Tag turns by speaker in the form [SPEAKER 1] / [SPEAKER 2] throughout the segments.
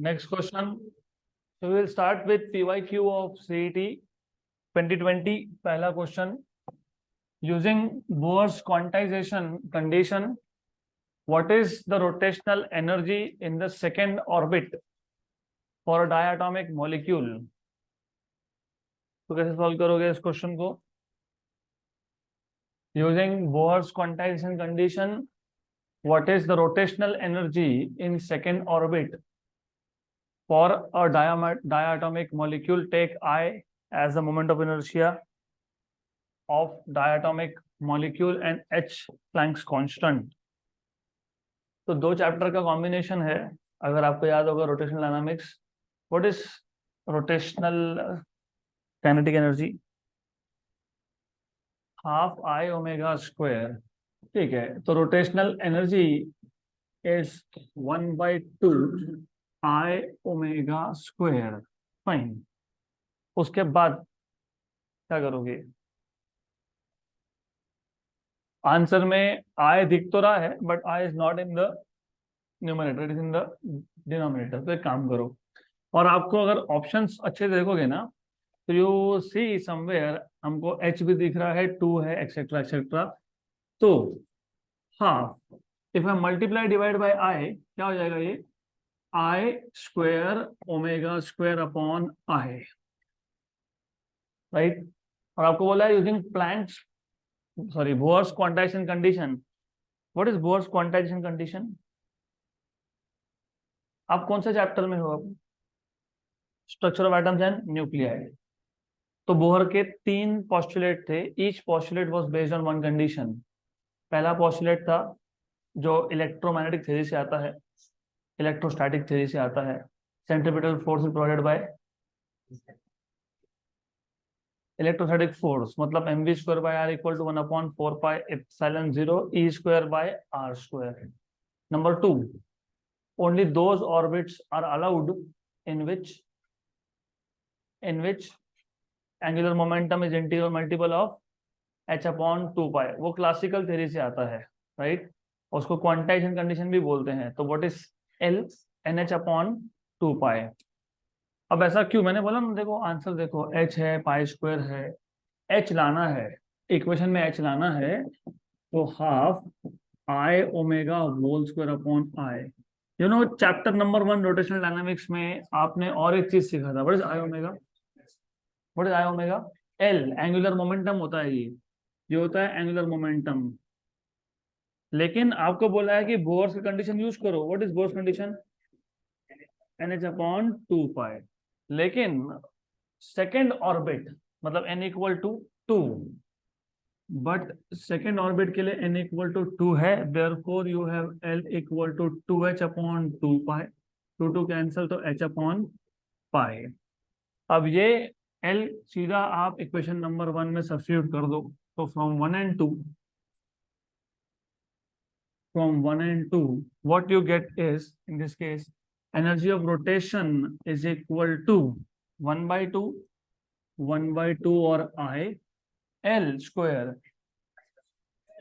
[SPEAKER 1] Next question. So we will start with PYQ of CET 2020. पहला question. Using Bohr's quantization condition, what is the rotational energy in the second orbit for a diatomic molecule? तो कैसे solve करोगे इस question को? Using Bohr's quantization condition, what is the rotational energy in second orbit for a diatomic molecule? Take I as the moment of inertia of diatomic molecule and H Planck's constant. तो दो chapter का combination है. अगर आपको याद होगा rotational dynamics, what is rotational kinetic energy? Half I omega square. ठीक है, तो rotational energy is 1/2 I omega square. Fine. उसके बाद क्या करोगे? आंसर में आई दिख तो रहा है but I is not in the numerator, it is in the denominator. तो एक काम करो, और आपको अगर ऑप्शंस अच्छे से देखोगे ना तो यू सी समवेयर हमको एच भी दिख रहा है, 2 है, एक्सेट्रा एक्सेट्रा. तो half if I multiply divide by I क्या हो जाएगा? ये I square omega square upon I, right. और आपको बोला है using Planck's Bohr's quantization condition. What is Bohr's quantization condition? आप कौन से चैप्टर में हो? अब structure of atoms and nuclei. तो बोहर के 3 पोस्टुलेट थे. Each postulate was based on one condition. पहला पोस्टुलेट था जो इलेक्ट्रोमैग्नेटिक थ्योरी से आता है, इलेक्ट्रोस्टैटिक थ्योरी से आता है. Centripetal force is provided by electrostatic force, मतलब mv square by r equal to 1/4 pi epsilon 0 e square by r square. Number 2, only those orbits are allowed in which angular momentum is integral multiple of h/2 pi. वो classical theory से आता है, right. उसको quantization condition भी बोलते हैं. तो what is L NH/2 pi. अब ऐसा क्यों? मैंने बोला ना, देखो आंसर देखो, h है, पाई स्क्वायर है, h लाना है इक्वेशन में, h लाना है तो half I omega whole square upon I. You know chapter number 1 rotational dynamics में आपने और एक चीज सीखा था. What is I omega? What is I omega? L angular momentum होता है. ये होता है एंगुलर मोमेंटम. लेकिन आपको बोला है कि बोर्स की कंडीशन यूज करो. What is Bohr's condition? NH/2 pi. लेकिन सेकेंड ऑर्बिट मतलब n equal to 2, but second orbit के लिए n इक्वल टू 2 है. Therefore you have L equal to 2h/2 pi. 2 cancel तो h/पाई. अब ये L सीधा आप इक्वेशन नंबर 1 में सब्स्टिट्यूट कर दो. तो from 1 and 2 what you get is, in this case, energy of rotation is equal to 1/2 और I L स्क्वायर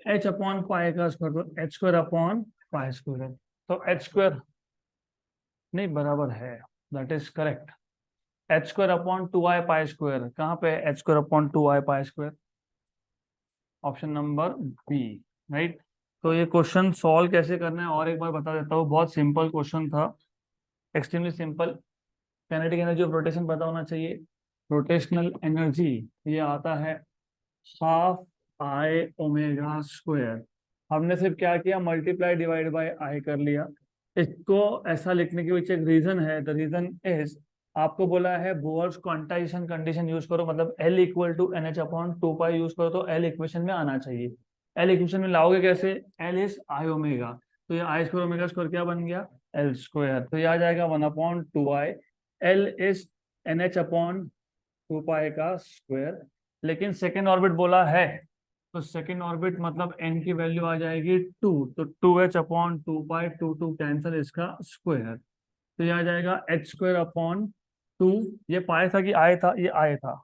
[SPEAKER 1] h/पाई का स्क्वायर, तो h square upon pi square. तो h स्क्वायर नहीं बराबर है, that is correct. h square upon 2i pi square. कहाँ पे h square upon 2i pi square? Option number B, right. तो ये क्वेश्चन सॉल्व कैसे करना है और एक बार बता देता हूँ. बहुत सिंपल क्वेश्चन था, extremely simple. Kinetic energy of rotation पता होना चाहिए. रोटेशनल एनर्जी ये आता है हाफ आई ओमेगा स्क्वायर. हमने सिर्फ क्या किया? मल्टीप्लाई डिवाइड बाय आई कर लिया. इसको ऐसा लिखने के पीछे एक रीजन है. द रीजन इज, आपको बोला है बोर्स क्वांटाइजेशन कंडीशन यूज करो, मतलब L equal to NH/2 pi use करो. तो L इक्वेशन में आना चाहिए. L इक्वेशन में लाओगे कैसे? L इज आई ओमेगा, तो ये आई स्क्वायर ओमेगा स्क्वायर क्या बन गया? L square. तो ये आ जाएगा 1/2i. L इज NH/2 पाई का स्क्वायर. लेकिन सेकेंड ऑर्बिट बोला है, तो सेकेंड ऑर्बिट मतलब n की वैल्यू आ जाएगी 2. तो 2h/2 पाई, 2 कैंसिल, इसका स्क्वायर. तो ये आ जाएगा h स्क्वायर अपॉन 2. ये पाई था कि आई था? ये आई था,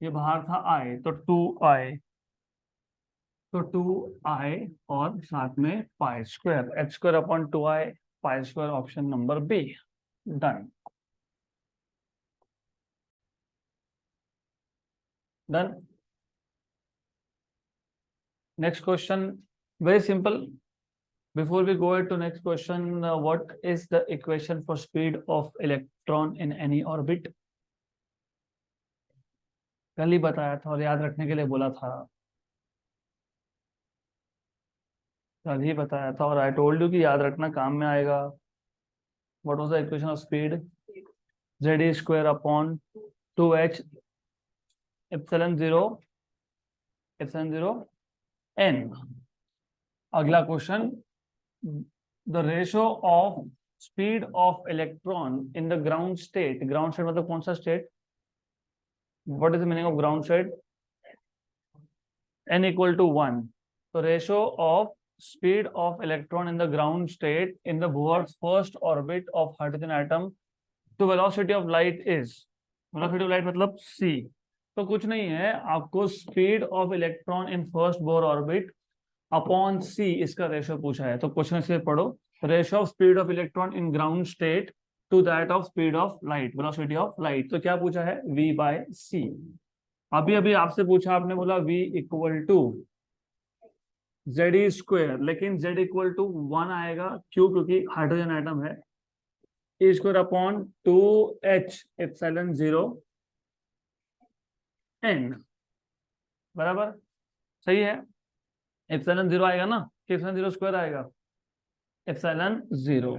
[SPEAKER 1] ये बाहर था आई, तो 2i. तो 2i और साथ में pi square, h square upon 2i pi square. Option number B. Done done. Next question, very simple. Before we go to next question, what is the equation for speed of electron in any orbit? कल ही बताया था और याद रखने के लिए बोला था. कल ही बताया था और I told you कि याद रखना काम में आएगा. What was the equation of speed? Z square upon 2h epsilon 0 n. अगला question, the ratio of speed of electron in the ground state. ground state मतलब कौन सा state? What is the meaning of ground state? n equal to 1. So ratio of speed of electron in the ground state in the Bohr's first orbit of hydrogen atom to velocity of light is. velocity of light मतलब c. तो कुछ नहीं है, आपको speed of electron in first Bohr orbit upon c इसका ratio पूछा है. तो क्वेश्चन से पढ़ो, ratio of speed of electron in ground state to that of speed of light, velocity of light. तो क्या पूछा है? v by c. अभी अभी आपसे पूछा, आपने बोला v equal to Z square, लेकिन z इक्वल टू 1 आएगा. क्यों? क्योंकि हाइड्रोजन एटम है. e square upon 2h epsilon 0 n बराबर सही है. एप्सिलॉन 0 आएगा ना, कि एप्सिलॉन 0 स्क्वायर आएगा? एप्सिलॉन 0.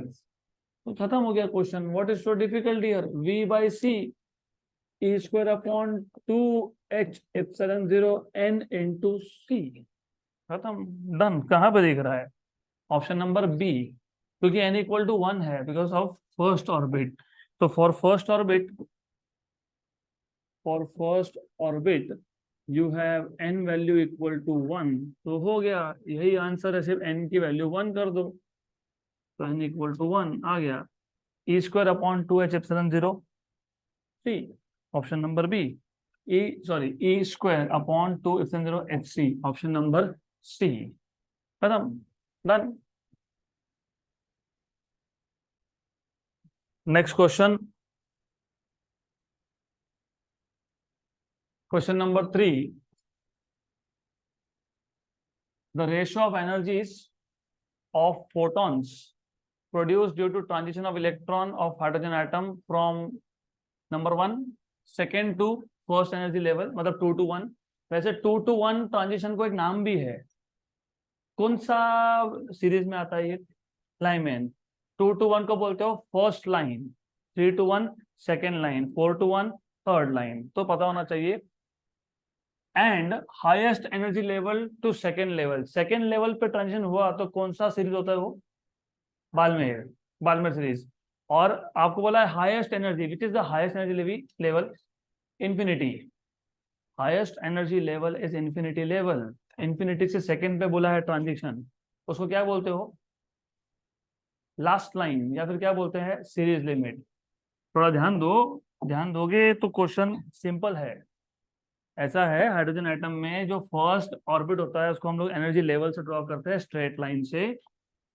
[SPEAKER 1] तो खत्म हो गया question. What is so difficult here? v by c e square upon 2h epsilon 0 n into c. खत्म, डन. कहां पे दिख रहा है? ऑप्शन नंबर बी, क्योंकि n इक्वल टू 1 है बिकॉज ऑफ फर्स्ट ऑर्बिट. तो for first orbit you have n value equal to 1. तो हो गया, यही आंसर है. सिर्फ n की वैल्यू 1 कर दो तो n इक्वल टू 1 आ गया. e square upon 2h epsilon 0 c. Option number B. e square upon 2 epsilon 0 hc. Option number C. खत्म, done. Next question, question number 3. The ratio of energies of photons produced due to transition of electron of hydrogen atom from number 1 second to first energy level मतलब 2 to 1. वैसे 2 to 1 transition को एक नाम भी है. कौन सा सीरीज में आता है ये? लाइनमैन. 2 to 1 को बोलते हो first line, 3 to 1 second line, 4 to 1 third line. तो पता होना चाहिए. And highest energy level to second level. Second level पे ट्रांजिशन हुआ तो कौन सा सीरीज होता है? वो बाल्मर सीरीज. और आपको बोला है highest energy, which is the highest energy level? Infinity. Highest energy level is infinity level. Infinity से सेकेंड पे बोला है ट्रांजिशन, उसको क्या बोलते हो? लास्ट लाइन, या फिर क्या बोलते हैं? Series limit. थोड़ा ध्यान दो, ध्यान दोगे तो क्वेश्चन सिंपल है. ऐसा है, हाइड्रोजन एटम में जो फर्स्ट ऑर्बिट होता है उसको हम लोग एनर्जी लेवल से ड्रॉ करते हैं, स्ट्रेट लाइन से.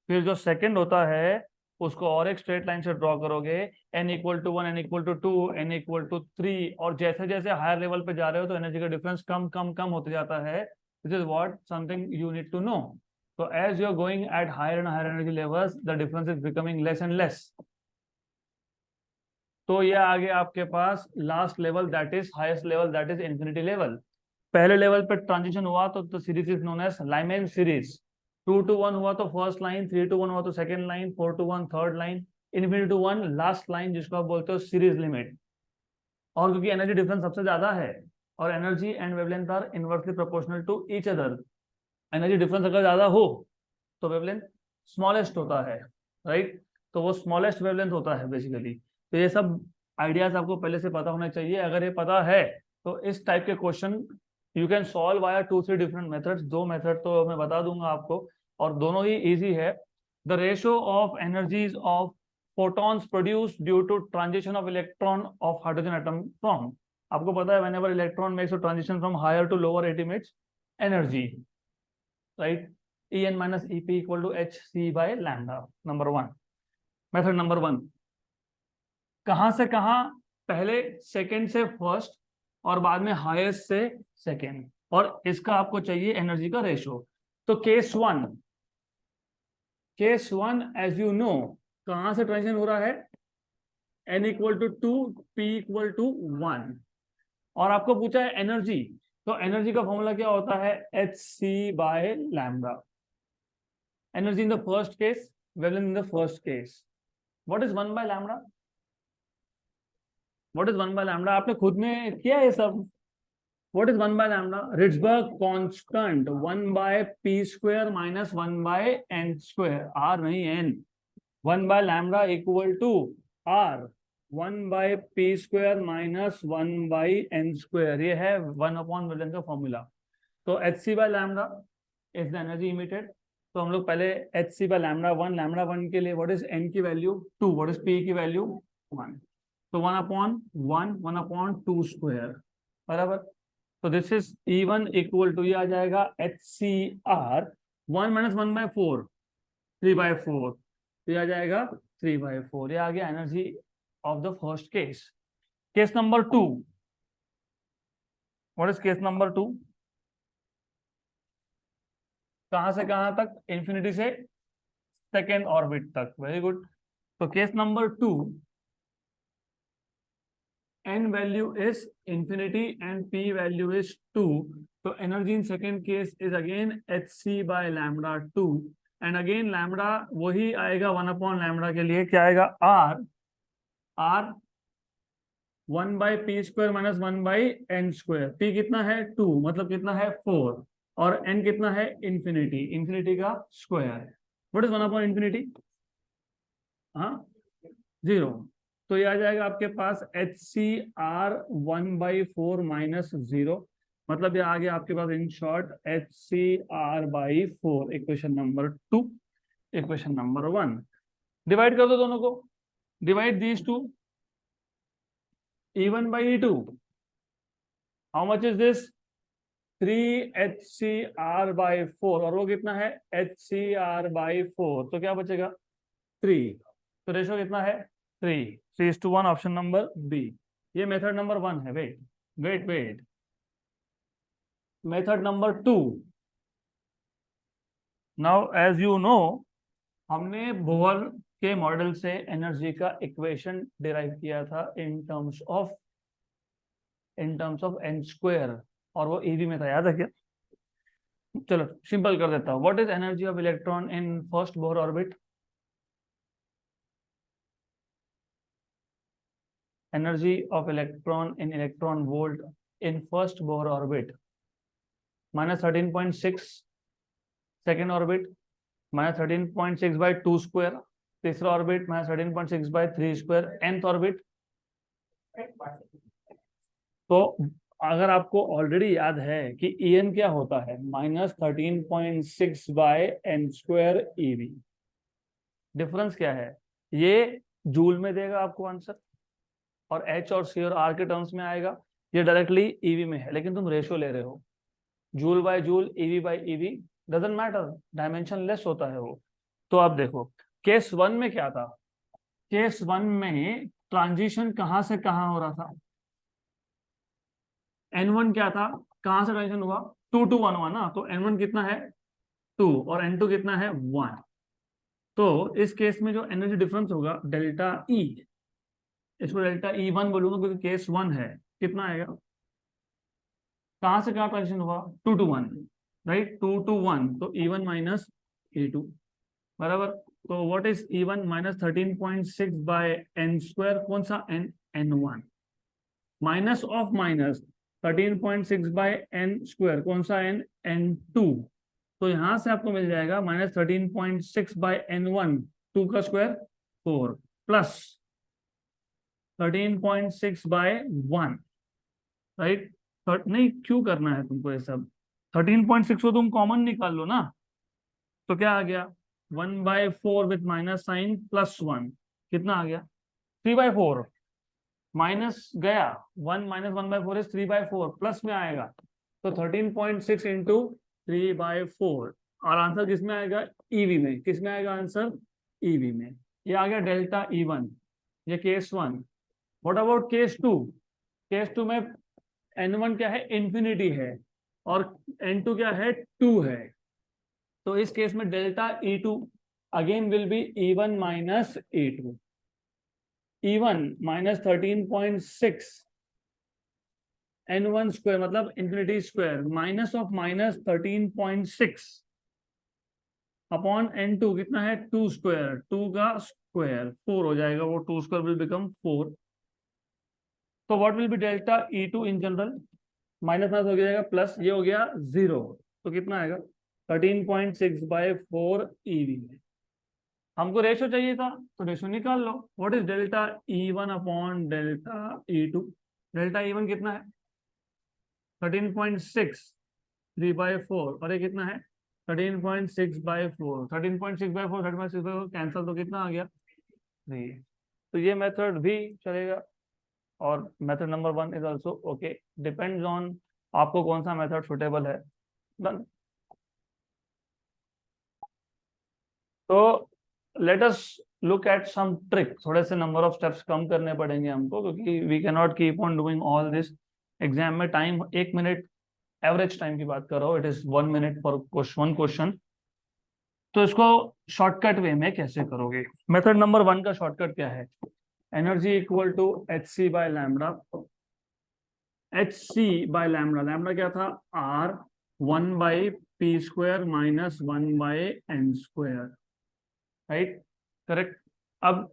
[SPEAKER 1] फिर जो सेकंड होता है उसको और एक स्ट्रेट लाइन से ड्रॉ करोगे, n equal to 1, n equal to 2, n equal to 3. और जैसे जैसे हायर लेवल पे जा रहे हो तो एनर्जी का डिफरेंस कम कम कम होते जाता है. This is what something you need to know. So as you are going at higher and higher energy levels, the difference is becoming less and less. तो ये आगे आपके पास last level, that is highest level, that is infinity level. पहले level पे transition हुआ तो series is known as Lyman series. 2 to 1 हुआ तो फर्स्ट लाइन, 3 to 1 हुआ तो second line, 4 to 1 third line, infinity to 1 last line, जिसको आप बोलते हो सीरीज लिमिट. और क्योंकि एनर्जी डिफरेंस सबसे ज्यादा है और energy and wavelength are inversely proportional to each other, energy difference अगर ज्यादा हो तो वेवलेंथ स्मॉलेस्ट होता है, राइट? तो वो स्मॉलेस्ट वेवलेंथ होता है बेसिकली. तो ये सब आइडियाज आपको पहले से पता होने चाहिए. अगर ये पता है तो इस टाइप के question you can solve via 2-3 different methods. 2 method तो मैं बता दूंगा आपको और दोनों ही इजी है. The ratio of energies of photons produced due to transition of electron of hydrogen atom from. आपको पता है whenever electron makes a transition from higher to lower it emits energy, right? En minus Ep equal to hc by lambda. Number 1. Method number 1. कहां से कहां, पहले second से first और बाद में हाईएस्ट से सेकंड, और इसका आपको चाहिए एनर्जी का रेशो। तो case one as you know, कहां से ट्रांजिशन हो रहा है, n equal to 2, p equal to 1, और आपको पूछा है एनर्जी, तो एनर्जी का फॉर्मूला क्या होता है, H C by lambda. Energy in the first case, wavelength in the first case, what is 1 by lambda, what is 1 by lambda, आपने खुद में किया है सब। What is 1 by lambda, Rydberg constant 1 by P square minus 1 by N square, R नहीं N. 1 by lambda equal to R 1 by P square minus 1 by N square, ये है 1 upon wavelength का फॉर्मूला। तो H C by lambda is the energy emitted. तो हम लोग पहले H C by lambda one के लिए व्हाट इज एन की वैल्यू 2, व्हाट इज पी की वैल्यू 1, तो 1 अपॉन 2 बराबर। तो this is E1 equal to, ये आ जाएगा एच सी आर 1 माइनस 1/4, 3/4, ये आ जाएगा 3/4, ये आ गया energy of the first case. Case number 2, what is case number 2, कहां से कहां तक, इंफिनिटी से सेकेंड ऑर्बिट तक, वेरी गुड। तो case number 2, n value is infinity and p value is 2, so energy in second case is again hc by lambda 2, and again lambda वही आएगा 1 upon lambda के लिए, क्या आएगा, r 1 by p square minus 1 by n square, p कितना है 2, मतलब कितना है 4, और n कितना है इंफिनिटी का square. What is 1 upon infinity, हाँ 0, तो ये आ जाएगा आपके पास एच सी आर 1/4 माइनस 0, मतलब ये आ गया आपके पास in short H C R by 4, equation number 2। Equation number 1 divide कर दो दोनों को, divide these two, E1 by E2, how much is this, 3HCr/4, और वो कितना है HCr/4, तो क्या बचेगा 3, तो रेशो कितना है 3:1, ऑप्शन नंबर बी। ये मेथड नंबर 1 है। Wait method number 2, now as you know, हमने बोहर के मॉडल से एनर्जी का इक्वेशन डिराइव किया था in terms of N square, और वो ईवी में था, याद है क्या। चलो सिंपल कर देता हूँ, what is energy of electron in first Bohr orbit, energy of electron in electron volt in first Bohr orbit minus 13.6, second orbit minus 13.6 by 2 square, तीसरा orbit minus 13.6 by 3 square, nth orbit. तो अगर आपको already याद है कि En क्या होता है, -13.6 by n square EV, difference क्या है, ये जूल में देगा आपको आंसर, और H और C और R के टर्म्स में आएगा, ये डायरेक्टली EV में है, लेकिन तुम रेशियो ले रहे हो, joule by joule, EV by EV, doesn't matter, dimensionless होता है वो। तो आप देखो केस 1 में क्या था, केस 1 में ट्रांजिशन कहां से कहां हो रहा था, N1 क्या था, कहां से ट्रांजिशन हुआ, 2 to 1 हुआ ना, तो N1 कितना है 2 और N2 कितना है 1, तो इस केस में जो एनर्जी डिफरेंस होगा डेल्टा E, इसको डेल्टा E1 बोलूंगा क्योंकि केस 1 है, कितना आएगा, कहां से कहां ट्रांजिशन हुआ 2 to 1, राइट, 2 to 1, तो E1 माइनस E2 बराबर। तो what is E1 minus 13.6 by n square, कौन सा n, N1, minus of minus 13.6 by n square, कौन सा n, N2, तो यहां से आपको मिल जाएगा -13.6 बाय N1, 2 का स्क्वायर 4, प्लस 13.6 बाय 1, राइट, नहीं क्यों करना है तुमको ये सब, 13.6 को तुम कॉमन निकाल लो ना, तो क्या आ गया 1/4 विथ माइनस साइन प्लस 1, कितना आ गया 3/4, माइनस गया 1 माइनस 1/4 इज 3/4, प्लस में आएगा, तो 13.6 इंटू 3/4, और आंसर किस में आएगा, ईवी में, किस में आएगा आंसर, ईवी में। ये आ गया डेल्टा E1, ये case 1, what about case two? Case two में n1 क्या है, इंफिनिटी है, और n2 क्या है, 2 है। तो इस केस में delta E2 again will be E1 minus E2। E1 minus 13.6 n1 square मतलब infinity square minus of minus 13.6 upon n2 कितना है, 2 स्क्वायर, 2 का स्क्वायर 4 हो जाएगा, वो 2 स्क्वायर विल बिकम 4। तो what will be delta E2 in general, minus minus हो जाएगा प्लस, ये हो गया 0, तो कितना आएगा 13.6/4 EV। हमको रेशो चाहिए था तो रेशो निकाल लो। What is delta E1 upon delta E2? Delta E1 कितना है 13.6 3/4, और ये कितना है 13.6/4, 13.6/4, 13.6/4 कैंसल, तो कितना आ गया 3। तो ये मेथड भी चलेगा, और method number 1 is also okay, depends on आपको कौन सा मेथड सुटेबल है। डन। तो let us look at some trick, थोड़े से नंबर ऑफ स्टेप्स कम करने पड़ेंगे हमको, क्योंकि we can not keep on doing all this. Exam में टाइम 1 मिनट, एवरेज टाइम की बात कर रहा हूँ, it is 1 minute for one question. तो इसको शॉर्टकट वे में कैसे करोगे? मेथड नंबर 1 का शॉर्टकट क्या है, एनर्जी इक्वल टू hc/लैम्डा। hc/लैम्डा, लैम्डा क्या था r, 1/p² minus 1/n², right, correct. अब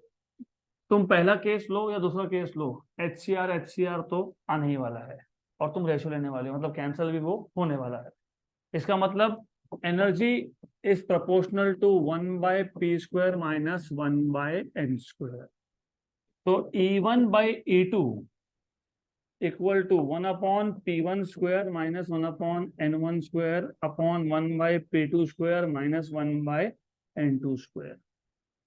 [SPEAKER 1] तुम पहला केस लो या दूसरा केस लो, HCr तो आने ही वाला है, और तुम रेशो लेने वाले हो, मतलब कैंसल भी वो होने वाला है। इसका मतलब energy is proportional to 1/p² minus 1/n²। तो E1/E2 equal to 1/p1² minus 1/n1² upon 1/p2² minus 1/n2²।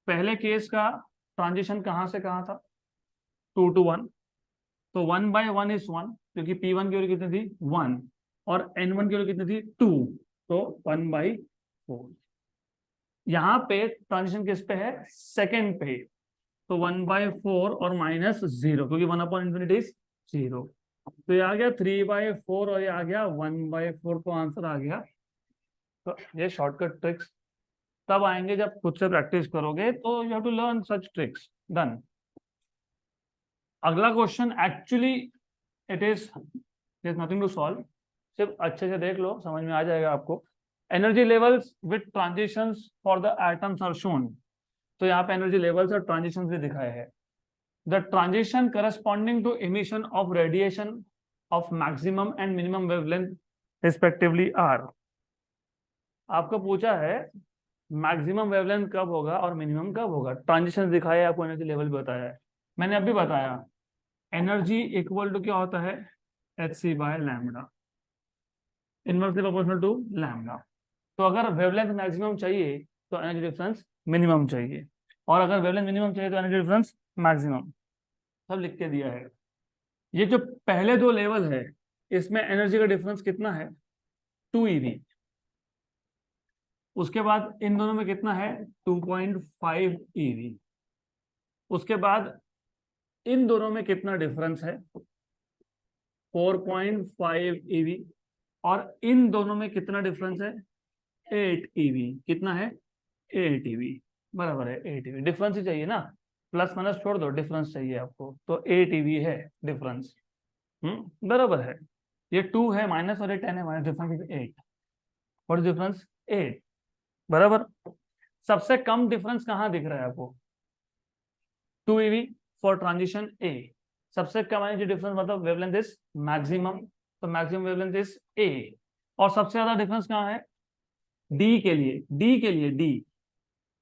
[SPEAKER 1] पहले केस का ट्रांजिशन कहां से कहां था, 2 to 1, तो 1/1 इज 1, क्योंकि P1 की वैल्यू कितनी थी 1, और N1 की वैल्यू कितनी थी 2, तो 1/4। यहाँ पे ट्रांजिशन किस पे है, सेकंड पे, तो 1/4 और माइनस 0, क्योंकि 1/∞ इज 0। तो ये आ गया 3/4 और ये आ गया 1/4, तो आंसर आ गया। तो ये शॉर्टकट ट्रिक्स तब आएंगे जब खुद से प्रैक्टिस करोगे, तो you have to learn such tricks. Done. अगला question actually it is nothing to solve, सिर्फ अच्छे से देख लो, समझ में आ जाएगा आपको। Energy levels with transitions for the atoms are shown. तो यहाँ पे एनर्जी लेवल्स और ट्रांजिशंस भी दिखाए हैं। The transition corresponding to emission of radiation of maximum and minimum wavelength respectively are. आपको पूछा है मैक्सिमम वेवलेंथ कब होगा और मिनिमम कब होगा, ट्रांजिशन दिखाया, आपको एनर्जी लेवल भी बताया है। मैंने अभी बताया एनर्जी इक्वल टू क्या होता है, hc/लैम्डा, इनवर्सली प्रोपोर्शनल टू लैम्डा। तो अगर वेवलेंथ मैक्सिमम चाहिए तो एनर्जी डिफरेंस मिनिमम चाहिए, और अगर वेवलेंथ मिनिमम चाहिए तो एनर्जी डिफरेंस मैक्सिमम। सब लिख के दिया है। ये जो पहले दो लेवल है, इसमें एनर्जी का डिफरेंस कितना है, 2 eV। उसके बाद इन दोनों में कितना है, 2.5 eV। उसके बाद इन दोनों में कितना डिफरेंस है, 4.5 eV। और इन दोनों में कितना डिफरेंस है, 8 eV। कितना है, 8 eV, बराबर है 8 eV। डिफरेंस ही चाहिए ना, प्लस माइनस छोड़ दो, डिफरेंस चाहिए आपको, तो 8 eV है डिफरेंस। बराबर है। ये 2 है माइनस, और ये 10 है minus, difference is 8। What is difference, 8, बराबर। सबसे कम डिफरेंस कहां दिख रहा है आपको, 2 eV फॉर ट्रांजिशन ए। सबसे कम एनर्जी डिफरेंस मतलब वेवलेंथ इज मैक्सिमम, तो मैक्सिमम वेवलेंथ इज ए। और सबसे ज्यादा डिफरेंस कहां है, डी के लिए, डी के लिए, डी।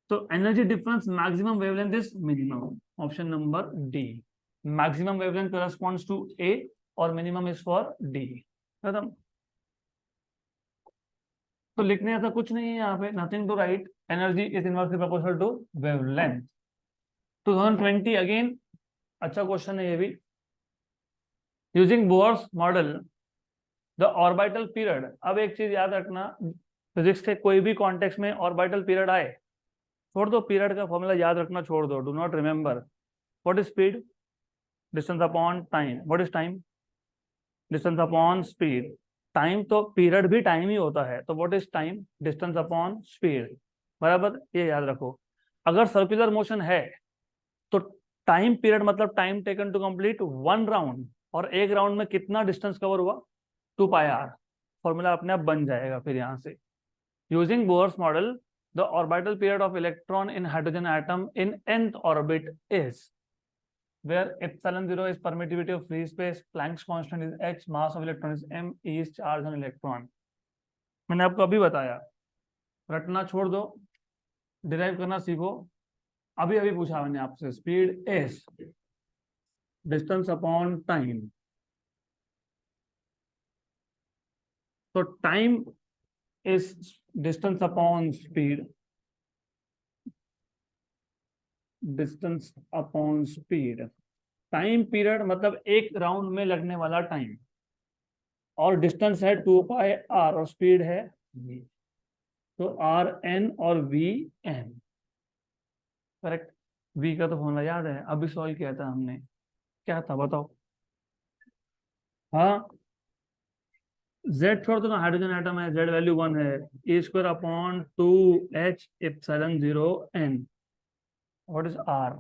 [SPEAKER 1] तो energy difference maximum wavelength is minimum, option number D. Maximum wavelength corresponds to A और मिनिमम इज फॉर डी। खत्म। तो लिखने ऐसा कुछ नहीं है यहाँ पे, nothing to write, energy is inversely proportional to wavelength. 2020 again अच्छा क्वेश्चन है ये भी। Using Bohr's model the orbital period. अब एक चीज याद रखना, फिजिक्स के कोई भी कॉन्टेक्स्ट में ऑर्बिटल पीरियड आए, छोड़ दो, पीरियड का फॉर्मूला याद रखना छोड़ दो, do not remember. What is speed, distance upon time, what is time? Distance upon speed. Time तो पीरियड भी टाइम ही होता है, तो what is time? Distance upon speed, बराबर, ये याद रखो। अगर सर्कुलर मोशन है तो टाइम पीरियड मतलब time taken to complete one round, और एक राउंड में कितना डिस्टेंस कवर हुआ? 2πr। फॉर्मूला अपने आप बन जाएगा फिर यहाँ से। Using Bohr's model, the orbital period of electron in hydrogen atom in nth orbit is, where epsilon 0 is permittivity of free space, Planck's constant is h, mass of electron is m, e is charge on electron। मैंने आपको अभी बताया, रटना छोड़ दो, derive करना सीखो। अभी अभी पूछा मैंने आपसे, speed is, distance upon time. तो time is distance upon speed, distance upon speed. Time period मतलब एक राउंड में लगने वाला टाइम, और डिस्टेंस है 2πr और स्पीड है v, तो rn और vn, करेक्ट। v का तो फॉर्मूला याद है, अभी सॉल्व किया था हमने, क्या था बताओ? हाँ, z छोड़ दो ना, हाइड्रोजन एटम है, z वैल्यू 1 है, e square upon 2h epsilon 0 n। What is r?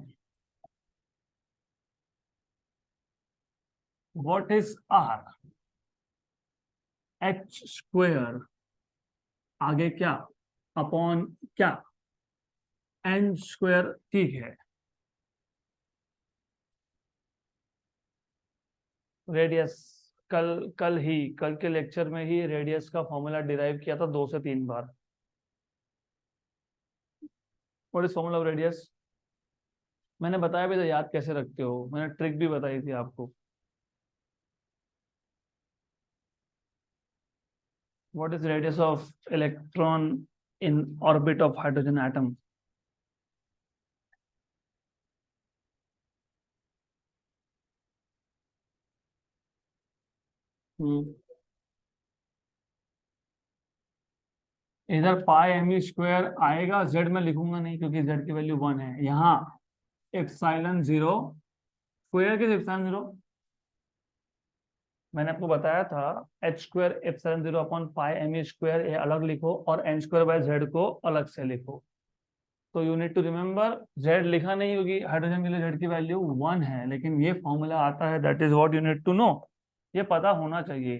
[SPEAKER 1] What is r? h square, आगे क्या, अपॉन क्या, n स्क्वायर, ठीक है। रेडियस, कल के लेक्चर में ही रेडियस का फॉर्मूला डिराइव किया था 2 से 3 बार। What is formula of radius? मैंने बताया भी था, याद कैसे रखते हो, मैंने ट्रिक भी बताई थी आपको। What is radius of electron in orbit of hydrogen atom? इधर पाई एम स्क्वायर आएगा, जेड में लिखूंगा नहीं क्योंकि जेड की वैल्यू 1 है। यहाँ एप्सिलॉन 0 स्क्वायर, किस एप्सिलॉन 0? मैंने आपको बताया था H square epsilon 0 upon pi M square, ये अलग लिखो, और एन स्क्वायर बाय जेड को अलग से लिखो। तो you need to remember, Z लिखा नहीं होगी, हाइड्रोजन के लिए जेड की वैल्यू 1 है, लेकिन ये फॉर्मूला आता है, that is what you need to know. ये पता होना चाहिए।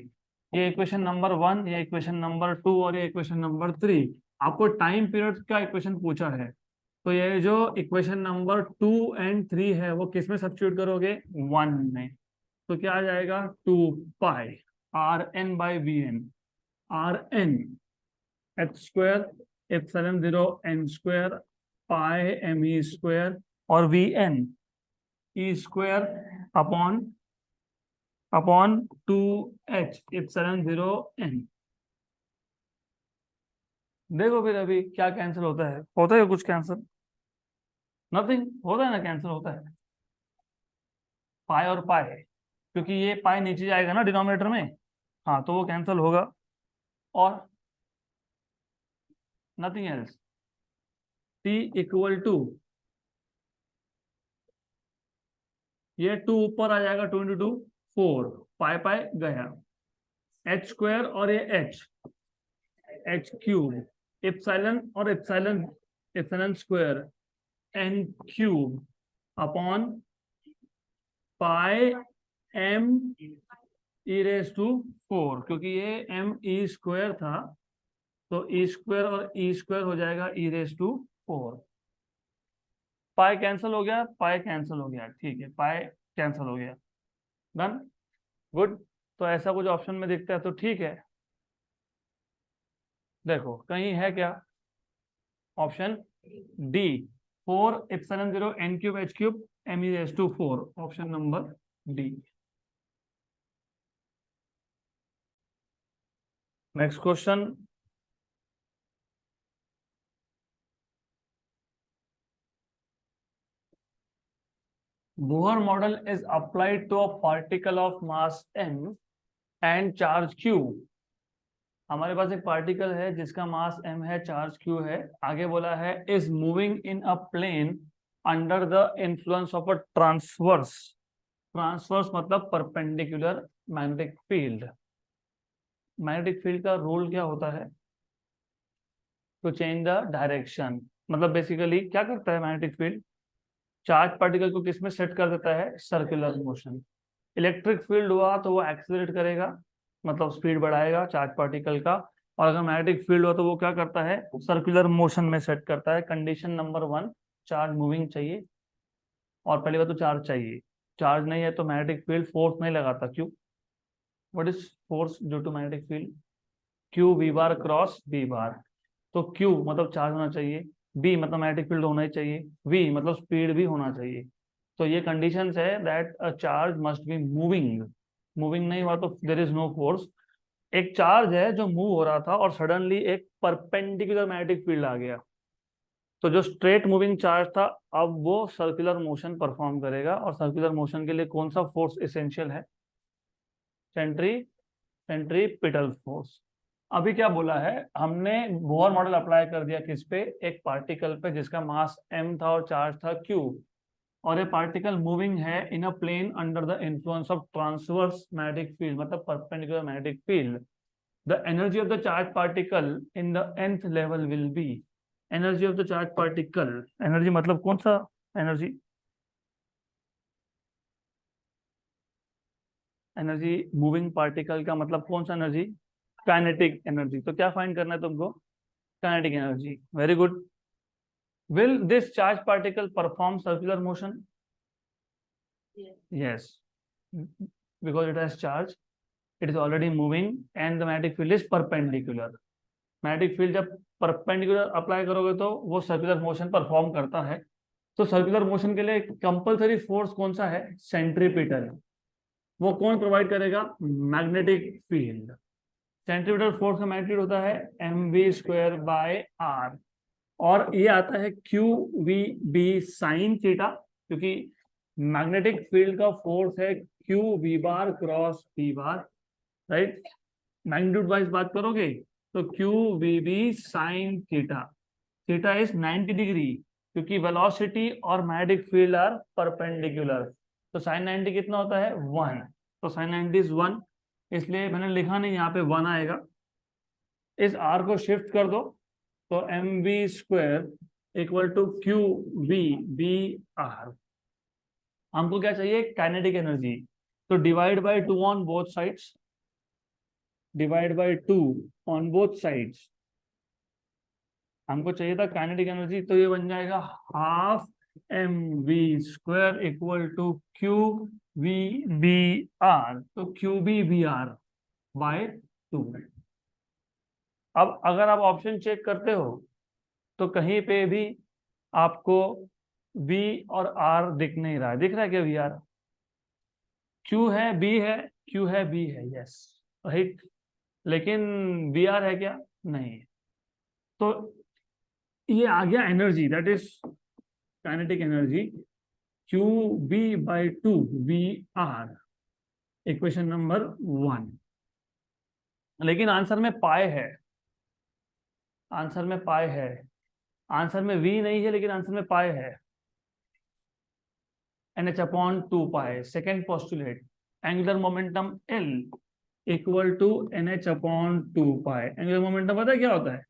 [SPEAKER 1] ये इक्वेशन नंबर 1, ये इक्वेशन नंबर 2 और ये इक्वेशन नंबर 3। आपको टाइम पीरियड का इक्वेशन पूछा है, तो ये जो इक्वेशन नंबर 2 एंड 3 है वो किस में सब्स्टिट्यूट करोगे? 1 में। तो क्या आ जाएगा? 2π rn by V N. rn H square epsilon 0 n square pi M E square, और V N E square upon upon 2h epsilon 0 n। देखो फिर अभी क्या कैंसिल होता है कुछ कैंसिल? नथिंग होता है ना, कैंसिल होता है पाई और पाई, क्योंकि ये पाई नीचे जाएगा ना डिनोमिनेटर में, हाँ, तो वो कैंसिल होगा, और nothing else. t equal to, ये 2 ऊपर आ जाएगा, 2 इंटू 2 4, पाई पाई गया, h स्क्वायर और ये h क्यूब, एप्सिलॉन और epsilon, epsilon square n cube upon pi m e raise to 4, क्योंकि ये m ई स्क्वायर था, तो ई स्क्वायर और ई स्क्वायर हो जाएगा ई रेस टू 4। पाई कैंसिल हो गया, पाई कैंसिल हो गया, ठीक है, पाई कैंसिल हो गया, डन, गुड। तो ऐसा कुछ ऑप्शन में दिखता है तो ठीक है। देखो कहीं है क्या? Option D, 4 epsilon 0 n cube h cube m e raise to 4, option number D. Next question, Bohr model is applied to a particle of mass m and charge q। हमारे पास एक पार्टिकल है जिसका मास m है, charge q है, आगे बोला है is moving in a plane under the influence of a transverse transverse मतलब perpendicular magnetic field. Magnetic field का रोल क्या होता है? To change the direction. मतलब बेसिकली क्या करता है मैग्नेटिक फील्ड? चार्ज पार्टिकल को किसमें सेट कर देता है? Circular motion. इलेक्ट्रिक फील्ड हुआ तो वो एक्सीलरेट करेगा, मतलब स्पीड बढ़ाएगा चार्ज पार्टिकल का। और अगर मैग्नेटिक फील्ड हुआ तो वो क्या करता है? सर्कुलर मोशन में सेट करता है। कंडीशन नंबर 1, चार्ज मूविंग चाहिए। और पहली बात तो चार्ज चाहिए। चार्ज नहीं है तो मैग्नेटिक फील्ड फोर्स नहीं लगाता। क्यों? What is force due to magnetic field? Q v bar cross B bar. तो क्यू मतलब चार्ज होना चाहिए, बी मतलब मैग्नेटिक फील्ड होना ही चाहिए, वी मतलब स्पीड भी होना चाहिए। तो ये कंडीशंस है that a charge must be moving. Moving नहीं हुआ तो देर इज नो फोर्स। एक चार्ज है जो मूव हो रहा था और सडनली एक परपेंडिकुलर मैग्नेटिक फील्ड आ गया, तो जो स्ट्रेट मूविंग चार्ज था अब वो सर्कुलर मोशन परफॉर्म करेगा। और सर्कुलर मोशन के लिए कौन सा फोर्स एसेंशियल है? Centri centripetal force. अभी क्या बोला है हमने? बोर मॉडल अप्लाई कर दिया किस पे? एक पार्टिकल पे जिसका मास m था और चार्ज था q। और ये पार्टिकल मूविंग है in a plane under the influence of transverse magnetic field, मतलब perpendicular magnetic field. The energy of the charge particle in the nth level will be. Energy of the charge particle, energy मतलब कौन सा energy? Energy moving particle का मतलब कौन सा energy? Kinetic energy. तो क्या फाइंड करना है तुमको? Kinetic energy. Very good. Will this charged particle perform circular motion? Yes, because it has charge, it is already moving and the magnetic field is perpendicular. Magnetic field जब perpendicular apply करोगे तो वो circular motion perform करता है। तो circular motion के लिए compulsory force कौन सा है? सेंट्रीपिटल। वो कौन प्रोवाइड करेगा? Magnetic field. सेंट्रीपिटल फोर्स का मैग्नीट्यूड होता है mv² by r। और ये आता है q we B sine theta, क्योंकि मैग्नेटिक फील्ड का फोर्स है q v bar cross B bar. Right? Magnitude wise बात करोगे तो q we B sine theta. Theta is 90 degree, क्योंकि वेलोसिटी और मैग्नेटिक फील्ड आर परपेंडिकुलर। तो साइन 90 कितना होता है? 1। तो साइन 90 इज 1, इसलिए मैंने लिखा नहीं, यहाँ पे 1 आएगा। इस आर को शिफ्ट कर दो तो mv² equal to Q we B R. हमको क्या चाहिए? Kinetic energy. तो divide by 2 on both sides, divide by 2 on both sides. हमको चाहिए था काइनेटिक एनर्जी, तो ये बन जाएगा half mv² equal to Q we B R. तो Q B B R by 2। अब अगर आप ऑप्शन चेक करते हो तो कहीं पे भी आपको V और R दिख नहीं रहा है। दिख रहा है क्या? VR Q है, B है, Q है, B है, यस राइट। लेकिन VR है क्या? नहीं है। तो ये आ गया energy, that is kinetic energy q B by 2 v r, equation number 1। लेकिन आंसर में पाए है, आंसर में पाए है। आंसर में V नहीं है लेकिन आंसर में पाए है। NH/2 pi, second postulate. Angular momentum L equal to NH/2 pi. Angular momentum पता है क्या होता है?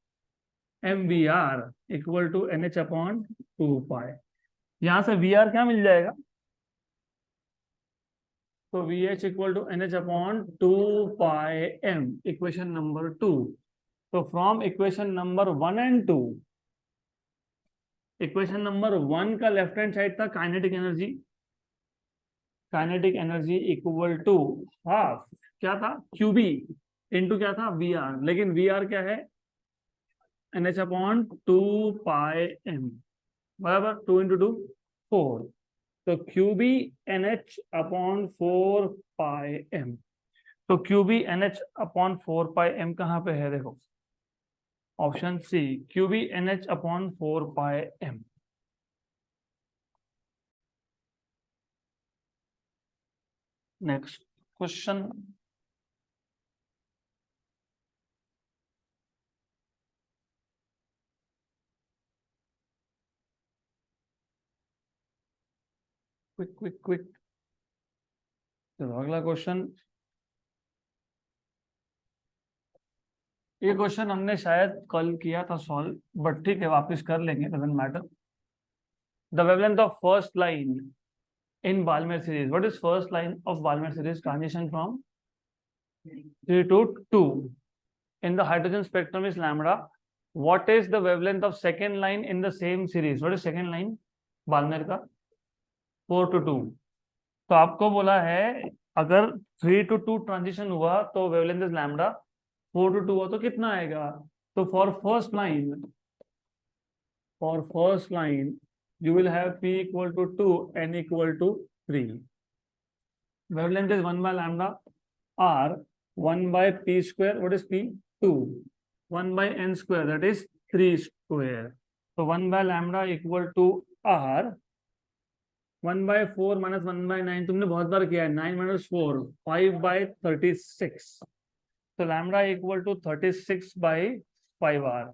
[SPEAKER 1] MVR equal to NH/2 pi. यहां से VR क्या मिल जाएगा? तो VH equal to NH/2 pi m, equation number 2। तो from equation number 1 and 2, equation number 1 का लेफ्ट हैंड साइड था kinetic energy. Kinetic energy equal to half क्या था? क्यूबी इंटू क्या था? VR। लेकिन VR क्या है? NH/2 पाई m, बराबर 2 इंटू 2 4। तो क्यूबी NH/4 पाई m। तो क्यूबी NH/4 पाई m कहाँ पे है? देखो ऑप्शन सी, क्यूबी NH/4 पाई m। Next question. Quick quick quick. चलो अगला क्वेश्चन। ये क्वेश्चन हमने शायद कल किया था सॉल्व, बट ठीक है वापस कर लेंगे, doesn't matter. The wavelength of first line in Balmer series. What is first line of Balmer series? Transition from 3 to 2 in the hydrogen spectrum is lambda. What is the wavelength of second line in the same series? What is second line Balmer का? 4 to 2. तो आपको बोला है अगर 3 to 2 transition हुआ तो wavelength is lambda, 4 to 2 हुआ तो कितना आएगा? तो for first line you will have p equal to 2, n equal to 3. Wavelength is 1 by lambda r, 1 by p square. What is p? 2. 1 by n square, that is 3 square. So 1 by lambda equal to r. 1 by 4 minus 1 by 9 तुमने बहुत बार किया है. 9 minus 4, 5 by 36. So lambda equal to 36 by 5r.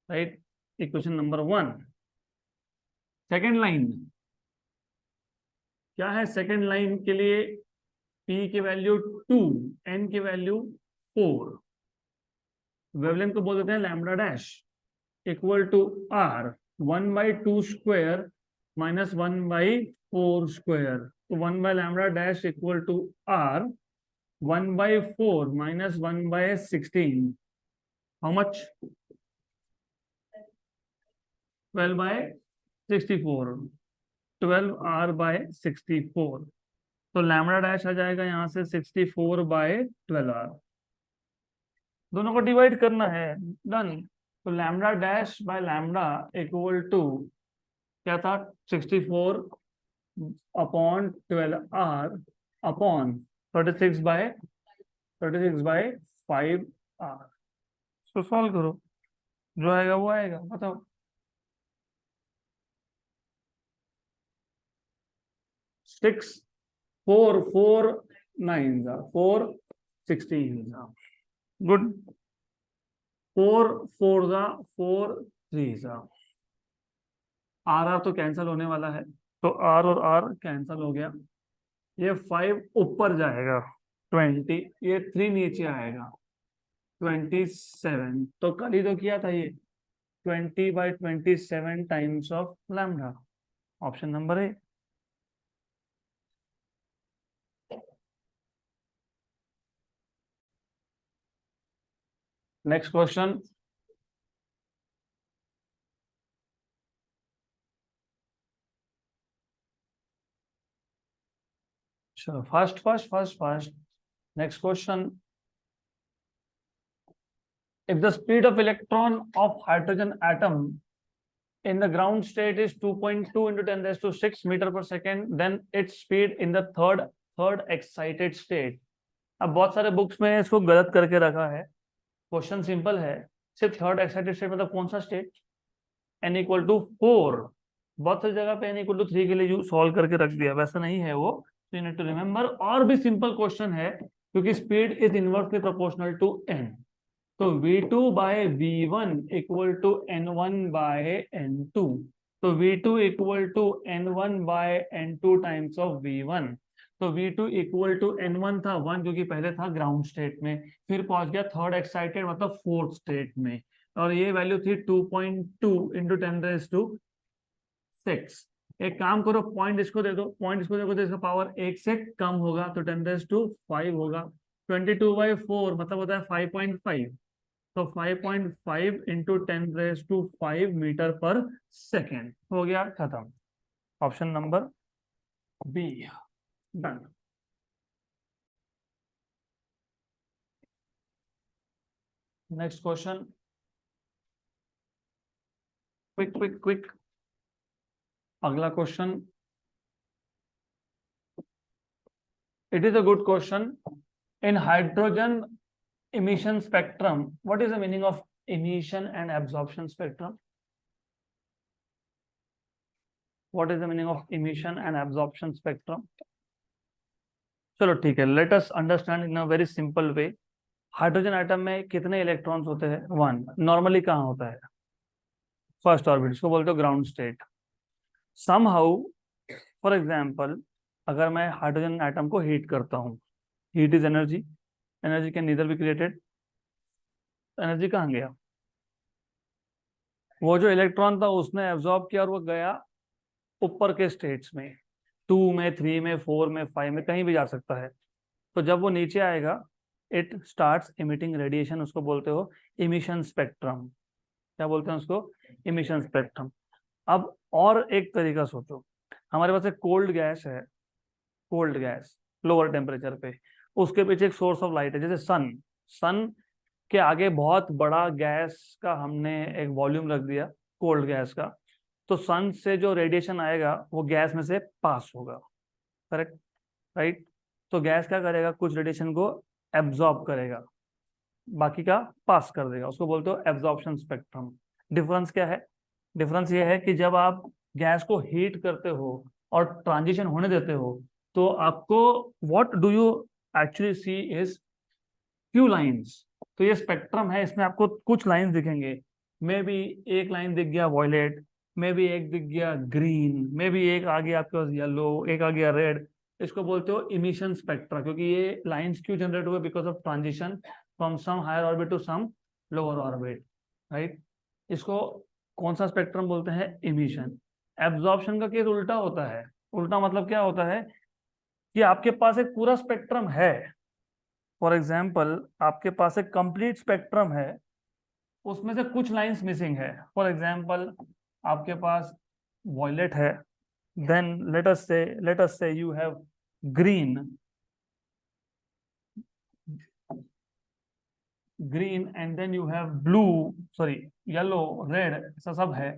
[SPEAKER 1] Right? Equation number 1. Second line क्या है? Second line के लिए P की value 2, N की वैल्यू 4, वेवलेंथ को बोल देते हैं lambda dash equal to R 1 by 2 square minus 1 by 4 square. तो 1 by lambda dash equal to R 1 by 4 minus 1 by 16. How much? 12 by 64. 12r by 64. तो लैम्बडा डैश आ जाएगा यहाँ से 64 by 12r. दोनों को डिवाइड करना है, डन. तो lambda dash by lambda equal to क्या था? 64 upon 12r upon 36 by 5r. तो सॉल्व करो, जो आएगा वो आएगा. बताओ. 6 4 4 9 4 16. गुड. 4 4 4 3. आर तो कैंसिल होने वाला है, तो आर और आर कैंसिल हो गया. ये 5 ऊपर जाएगा 20, ये 3 नीचे आएगा 27. तो कल ही तो किया था ये 20 by 27 times of lambda. Option number A. Next question. Sure. First. Next question. If the speed of electron of hydrogen atom in the ground state is 2.2 into 10 raised to 6 meter per second, then its speed in the third excited state. अब बहुत सारे books में इसको गलत करके रखा है. Question simple है, सिर्फ थर्ड एक्साइटेड स्टेट मतलब कौन सा स्टेट? n equal to 4. बहुत सारी जगह पे n इक्वल टू 3 के लिए सॉल्व करके रख दिया, वैसा नहीं है वो. तो यू नीड टू रिमेंबर. और भी सिंपल क्वेश्चन है क्योंकि speed is inversely proportional to n. तो v2 bye v1 equal to n1 by n2. तो v2 equal to n1 by n2 times of v1. तो v2 इक्वल टू n1 था 1 क्योंकि पहले था ग्राउंड स्टेट में, फिर पहुंच गया थर्ड एक्साइटेड मतलब फोर्थ स्टेट में, और ये वैल्यू थी 2.2 इंटू 10 रेज टू 6. एक काम करो, पॉइंट इसको दे दो, तो इसका पावर 1 से कम होगा तो 10 रेज टू 5 होगा. 22 by 4 मतलब होता है 5.5. तो 5.5 इंटू 10 रेज टू 5 मीटर पर सेकेंड. हो गया, खत्म. Option number B. Done. Next question. Quick. अगला question. It is a good question. In hydrogen emission spectrum, what is the meaning of emission and absorption spectrum? What is the meaning of emission and absorption spectrum? चलो ठीक है, let us understand in a very simple way. Hydrogen atom में कितने electrons होते हैं? 1. Normally कहाँ होता है? फर्स्ट ऑर्बिट, इसको बोलते हो ground state. Somehow for example अगर मैं हाइड्रोजन एटम को हीट करता हूँ, heat is energy, energy can neither be created, energy कहाँ गया? वो जो इलेक्ट्रॉन था उसने एब्जॉर्ब किया और वो गया ऊपर के स्टेट्स में, 2 में, 3 में, 4 में, 5 में, कहीं भी जा सकता है। तो जब वो नीचे आएगा, इट स्टार्ट्स इमिटिंग रेडिएशन, उसको बोलते हो इमिशन स्पेक्ट्रम। क्या बोलते हैं उसको? Emission spectrum. अब और एक तरीका सोचो, हमारे पास एक कोल्ड गैस है, कोल्ड गैस लोअर टेम्परेचर पे, उसके पीछे एक सोर्स ऑफ लाइट है, जैसे सन। सन के आगे बहुत बड़ा गैस का हमने एक वॉल्यूम रख दिया, कोल्ड गैस का, तो सन से जो रेडिएशन आएगा वो गैस में से पास होगा, करेक्ट, राइट? तो गैस क्या करेगा, कुछ रेडिएशन को एब्जॉर्ब करेगा, बाकी का पास कर देगा, उसको बोलते हो एब्जॉर्प्शन स्पेक्ट्रम। डिफरेंस क्या है? डिफरेंस ये है कि जब आप गैस को हीट करते हो और ट्रांजिशन होने देते हो, तो आपको what do you actually see is few lines. तो ये स्पेक्ट्रम है, इसमें आपको कुछ लाइंस दिखेंगे, मे बी एक लाइन दिख गया वॉयलेट, मे बी एक दिख गया ग्रीन, मे बी एक आ गया आपके पास येलो, एक आ गया रेड। इसको बोलते हो इमिशन स्पेक्ट्रा, क्योंकि ये लाइंस क्यों जनरेट हुए? Because of transition from some higher orbit to some lower orbit, right? इसको कौन सा स्पेक्ट्रम बोलते हैं? इमिशन। एब्जॉर्प्शन का केस उल्टा होता है। उल्टा मतलब क्या होता है कि आपके पास एक पूरा स्पेक्ट्रम है, फॉर एग्जाम्पल आपके पास एक कंप्लीट स्पेक्ट्रम है, उसमें से कुछ लाइंस मिसिंग है। फॉर एग्जाम्पल आपके पास वॉयलेट है, then let us say you have green, green and then you have blue, sorry yellow, red, ऐसा सब है।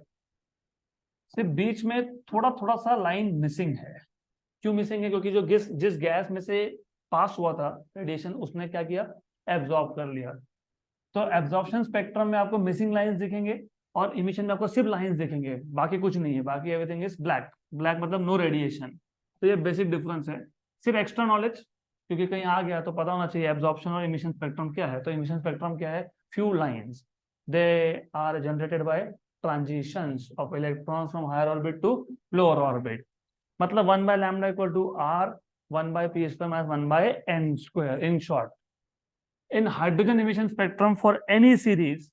[SPEAKER 1] सिर्फ बीच में थोड़ा थोड़ा सा लाइन मिसिंग है। क्यों मिसिंग है? क्योंकि जो जिस गैस में से पास हुआ था रेडिएशन, उसने क्या किया? एब्जॉर्ब कर लिया। तो एब्जॉर्प्शन स्पेक्ट्रम में आपको मिसिंग लाइंस दिखेंगे और इमिशन में आपको सिर्फ लाइंस दिखेंगे, बाकी कुछ नहीं है, बाकी एवरीथिंग इज ब्लैक। ब्लैक मतलब नो रेडिएशन। तो ये बेसिक डिफरेंस है। सिर्फ एक्स्ट्रा नॉलेज, क्योंकि कहीं आ गया तो पता होना चाहिए एब्जॉर्प्शन और इमिशन स्पेक्ट्रम क्या है। तो इमिशन स्पेक्ट्रम क्या है? Few lines, they are generated by transitions of electrons from higher orbit to lower orbit. मतलब 1/λ equal to R 1/p² minus 1/n²। In short, in hydrogen emission spectrum for any series,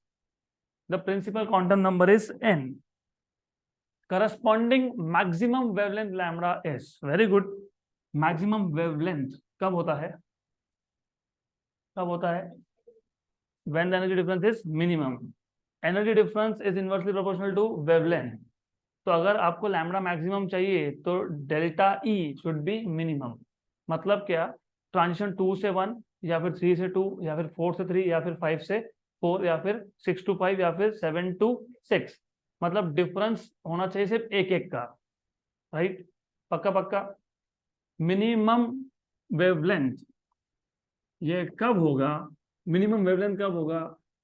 [SPEAKER 1] the principal quantum number is n. Corresponding maximum wavelength lambda is, very good, maximum wavelength कब होता है? कब होता है? when the energy difference is minimum. Energy difference is inversely proportional to wavelength. तो अगर आपको lambda maximum चाहिए तो delta E should be minimum. मतलब क्या? ट्रांजिशन 2 से 1 या फिर 3 से 2 या फिर 4 से 3 या फिर 5 से 4 या फिर 6 to 5 या फिर 7 to 6, मतलब डिफरेंस होना चाहिए सिर्फ एक एक का, राइट? पक्का पक्का। मिनिमम वेवलेंथ ये कब होगा? मिनिमम वेवलेंथ कब होगा?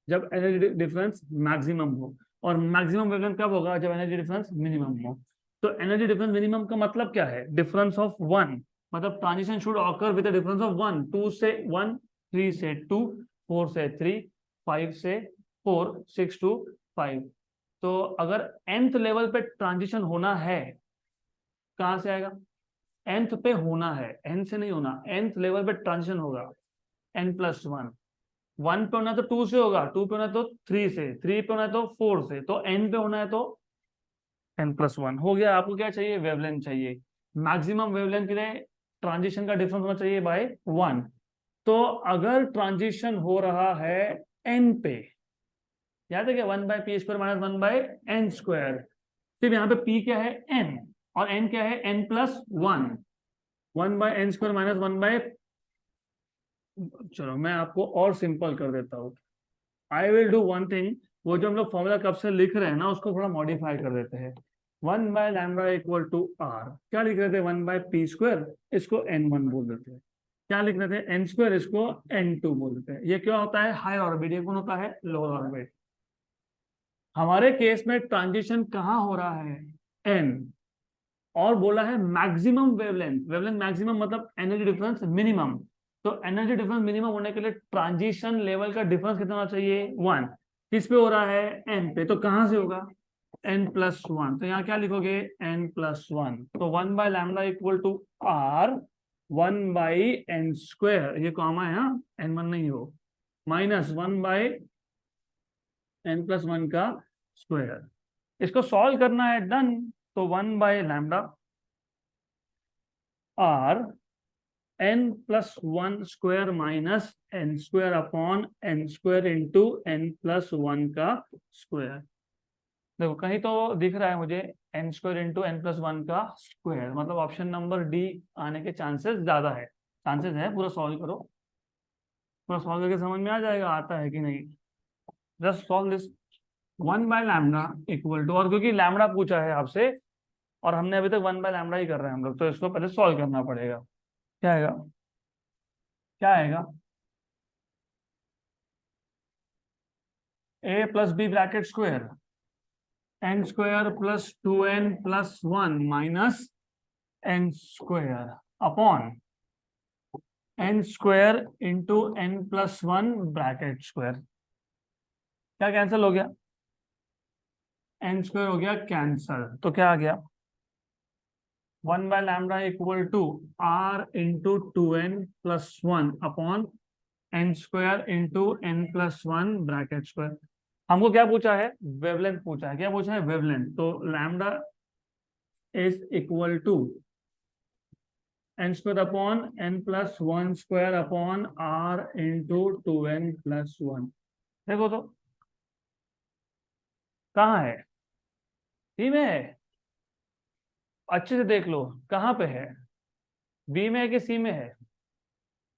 [SPEAKER 1] जब एनर्जी डिफरेंस मैक्सिमम हो। और मैक्सिमम वेवलेंथ कब होगा? जब एनर्जी डिफरेंस मिनिमम हो। तो एनर्जी डिफरेंस मिनिमम का मतलब क्या है? डिफरेंस ऑफ 1, मतलब transition should occur with the difference of 1, 2 से 1, 3 से 2, 4 से 3, 5 से 4, 6 to 5। तो अगर nth लेवल पे ट्रांजिशन होना है, कहां से आएगा? nth पे होना है, n से नहीं होना, nth लेवल पे ट्रांजिशन होगा n+1। 1 पे होना है तो 2 से होगा, 2 पे होना है तो 3 से, 3 पे होना है तो 4 से, तो n पे होना है तो n+1 हो गया। आपको क्या चाहिए? वेवलेंथ चाहिए। मैक्सिमम वेवलेंथ के लिए ट्रांजिशन का डिफरेंस होना चाहिए बाय 1। तो अगर ट्रांजिशन हो रहा है n पे, याद है क्या? 1/p² minus 1/n²। सिर्फ यहाँ पे p क्या है? n, और n क्या है? n+1। 1/n² माइनस 1/, चलो मैं आपको और सिंपल कर देता हूँ। I will do one thing, वो जो हम लोग फॉर्मूला कब से लिख रहे हैं ना, उसको थोड़ा मॉडिफाई कर देते हैं। 1/λ इक्वल टू आर, क्या लिख रहे थे? 1/p², इसको n1 बोल देते हैं। क्या लिख रहे थे? n², इसको n2 बोल देते हैं। ये क्या होता है? Higher orbit. ये कौन होता है? Lower orbit. हमारे केस में ट्रांजिशन कहाँ हो रहा है? n। और बोला है मैक्सिमम वेवलेंथ। वेवलेंथ मैक्सिमम मतलब एनर्जी डिफरेंस मिनिमम। तो एनर्जी डिफरेंस मिनिमम होने के लिए ट्रांजिशन लेवल का डिफरेंस कितना होना चाहिए? 1। किस पे हो रहा है? n पे। तो कहां से होगा? n+1, तो यहाँ क्या लिखोगे n+1, तो 1/λ इक्वल टू r 1/n², ये कॉमा है, हाँ n1 नहीं हो, माइनस 1/n+1 का स्क्वायर। इसको सॉल्व करना है, डन। तो 1/λ r n+1² minus n² upon n² into n+1 का स्क्वायर। देखो कहीं तो दिख रहा है मुझे n² इंटू n+1 का स्क्वायर, मतलब ऑप्शन नंबर डी आने के चांसेस ज्यादा है, चांसेस है। पूरा सॉल्व करो, पूरा सॉल्व करके समझ में आ जाएगा आता है कि नहीं। Just solve this 1/λ equal to, और क्योंकि लैम्डा पूछा है आपसे और हमने अभी तक 1/λ ही कर रहे हैं हम लोग, तो इसको पहले सॉल्व करना पड़ेगा। क्या आएगा, क्या आएगा, a plus B bracket square n² plus 2n+1 minus n² upon n² into n+1 bracket square. क्या कैंसिल हो गया, n² हो गया कैंसल, तो क्या आ गया 1/λ equal to r into 2n+1 upon n² into n+1 bracket square. हमको क्या पूछा है, वेवलेंथ पूछा है, क्या पूछा है वेवलेंथ, तो lambda is equal to n² upon n+1² upon r into 2n+1। देखो तो कहाँ है, बी में है, अच्छे से देख लो कहाँ पे है, बी में है कि सी में है।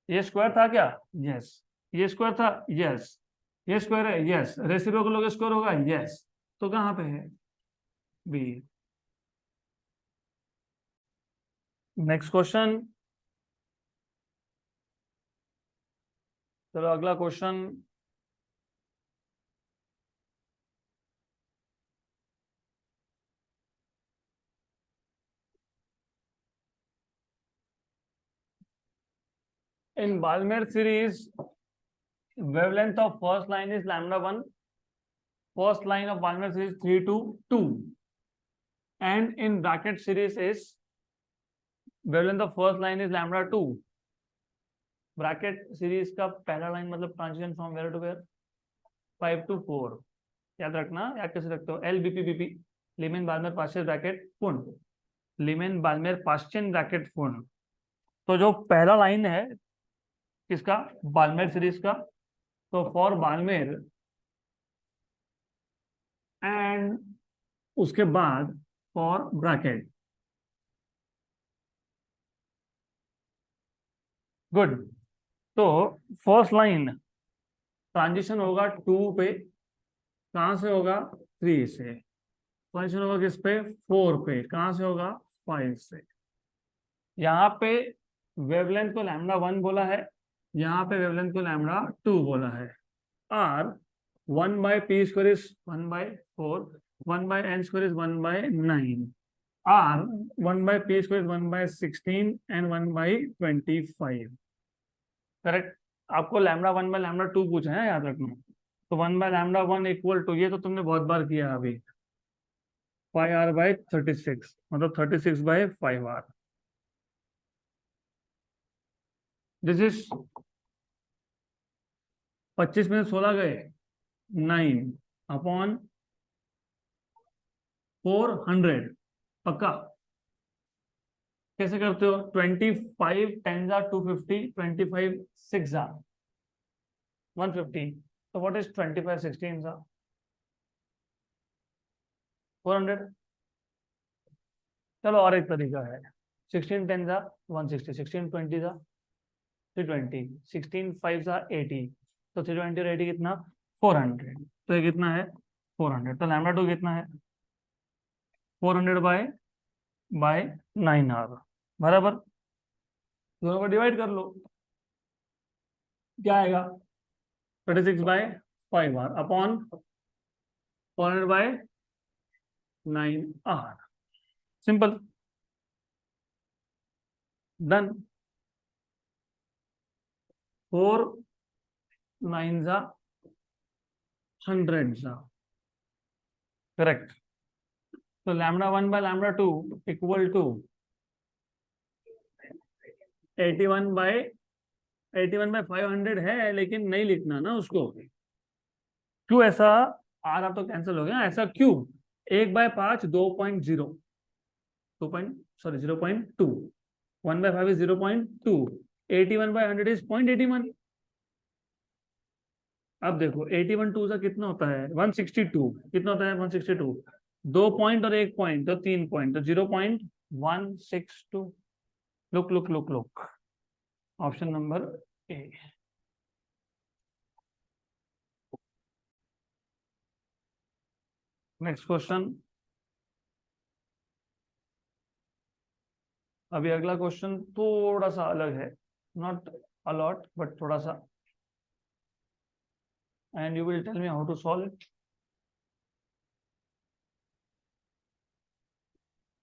[SPEAKER 1] ये स्क्वायर था क्या, यस। ये स्क्वायर था, यस। ये स्क्वायर है, यस। रेसिप्रोकल स्क्वायर होगा, यस। तो कहाँ पे है, बी। नेक्स्ट क्वेश्चन, चलो अगला question. In Balmer series, wavelength of first line is λ1. First line of Balmer series 3 to 2. And in bracket series is wavelength of first line is λ2. Brackett series का पहला line मतलब transition from where to where 5 to 4। याद रखना, याद कैसे रखते हो, L BP BP, Lyman Balmer Paschen Brackett Pfund, Lyman Balmer Paschen Brackett Pfund. तो जो पहला लाइन है किसका, बाल्मेर सीरीज का, तो फॉर बाल्मेर एंड उसके बाद फॉर ब्रैकेट, गुड। तो फर्स्ट लाइन ट्रांजिशन होगा 2 पे, कहां से होगा 3 से, ट्रांजिशन होगा किस पे 4 पे, कहां से होगा 5 से। यहाँ पे वेवलेंथ को λ1 बोला है, यहाँ पे वेवलेंथ को λ2 बोला है। R 1/p² is 1/4, 1/n² is 1/9, R 1/p² is 1/16 and 1/25। Correct. आपको λ1/λ2 पूछा है, याद रखना। तो 1/λ1 इक्वल टू, ये तो तुमने बहुत बार किया अभी, 5r/36, मतलब 36/5r। दिस इज 25 में 16 गए 9 अपॉन 400, पक्का। कैसे करते हो, 25 10 250, 25 6 150, तो व्हाट इज 25 16 400। चलो और एक तरीका है, 16 10 160, 16 20 320, 16 5 80, तो 320 और 80 कितना 400, तो ये कितना है 400। तो λ2 कितना है 400 बाय 9r, बराबर। दोनों को डिवाइड कर लो, क्या आएगा 36/5r upon 400/9r, simple, done. 4 9 100, correct. तो lambda 1 by lambda 2 equal to 81 by 500 है, लेकिन नहीं लिखना ना उसको। क्यों ऐसा? आ रहा तो कैंसिल हो गया, ऐसा क्यों? 1/5 2.0, 0.2, 1/5 इज 0.2, 81/100 इज 0.81। अब देखो 81 2 सा कितना होता है? 162। कितना होता है 162? 2 पॉइंट और 1 पॉइंट तो 3 पॉइंट, तो 0.162। Look look look look, option number A. Next question. अभी अगला क्वेश्चन थोड़ा सा अलग है, नॉट अलॉट बट थोड़ा सा, and you will tell me how to solve it.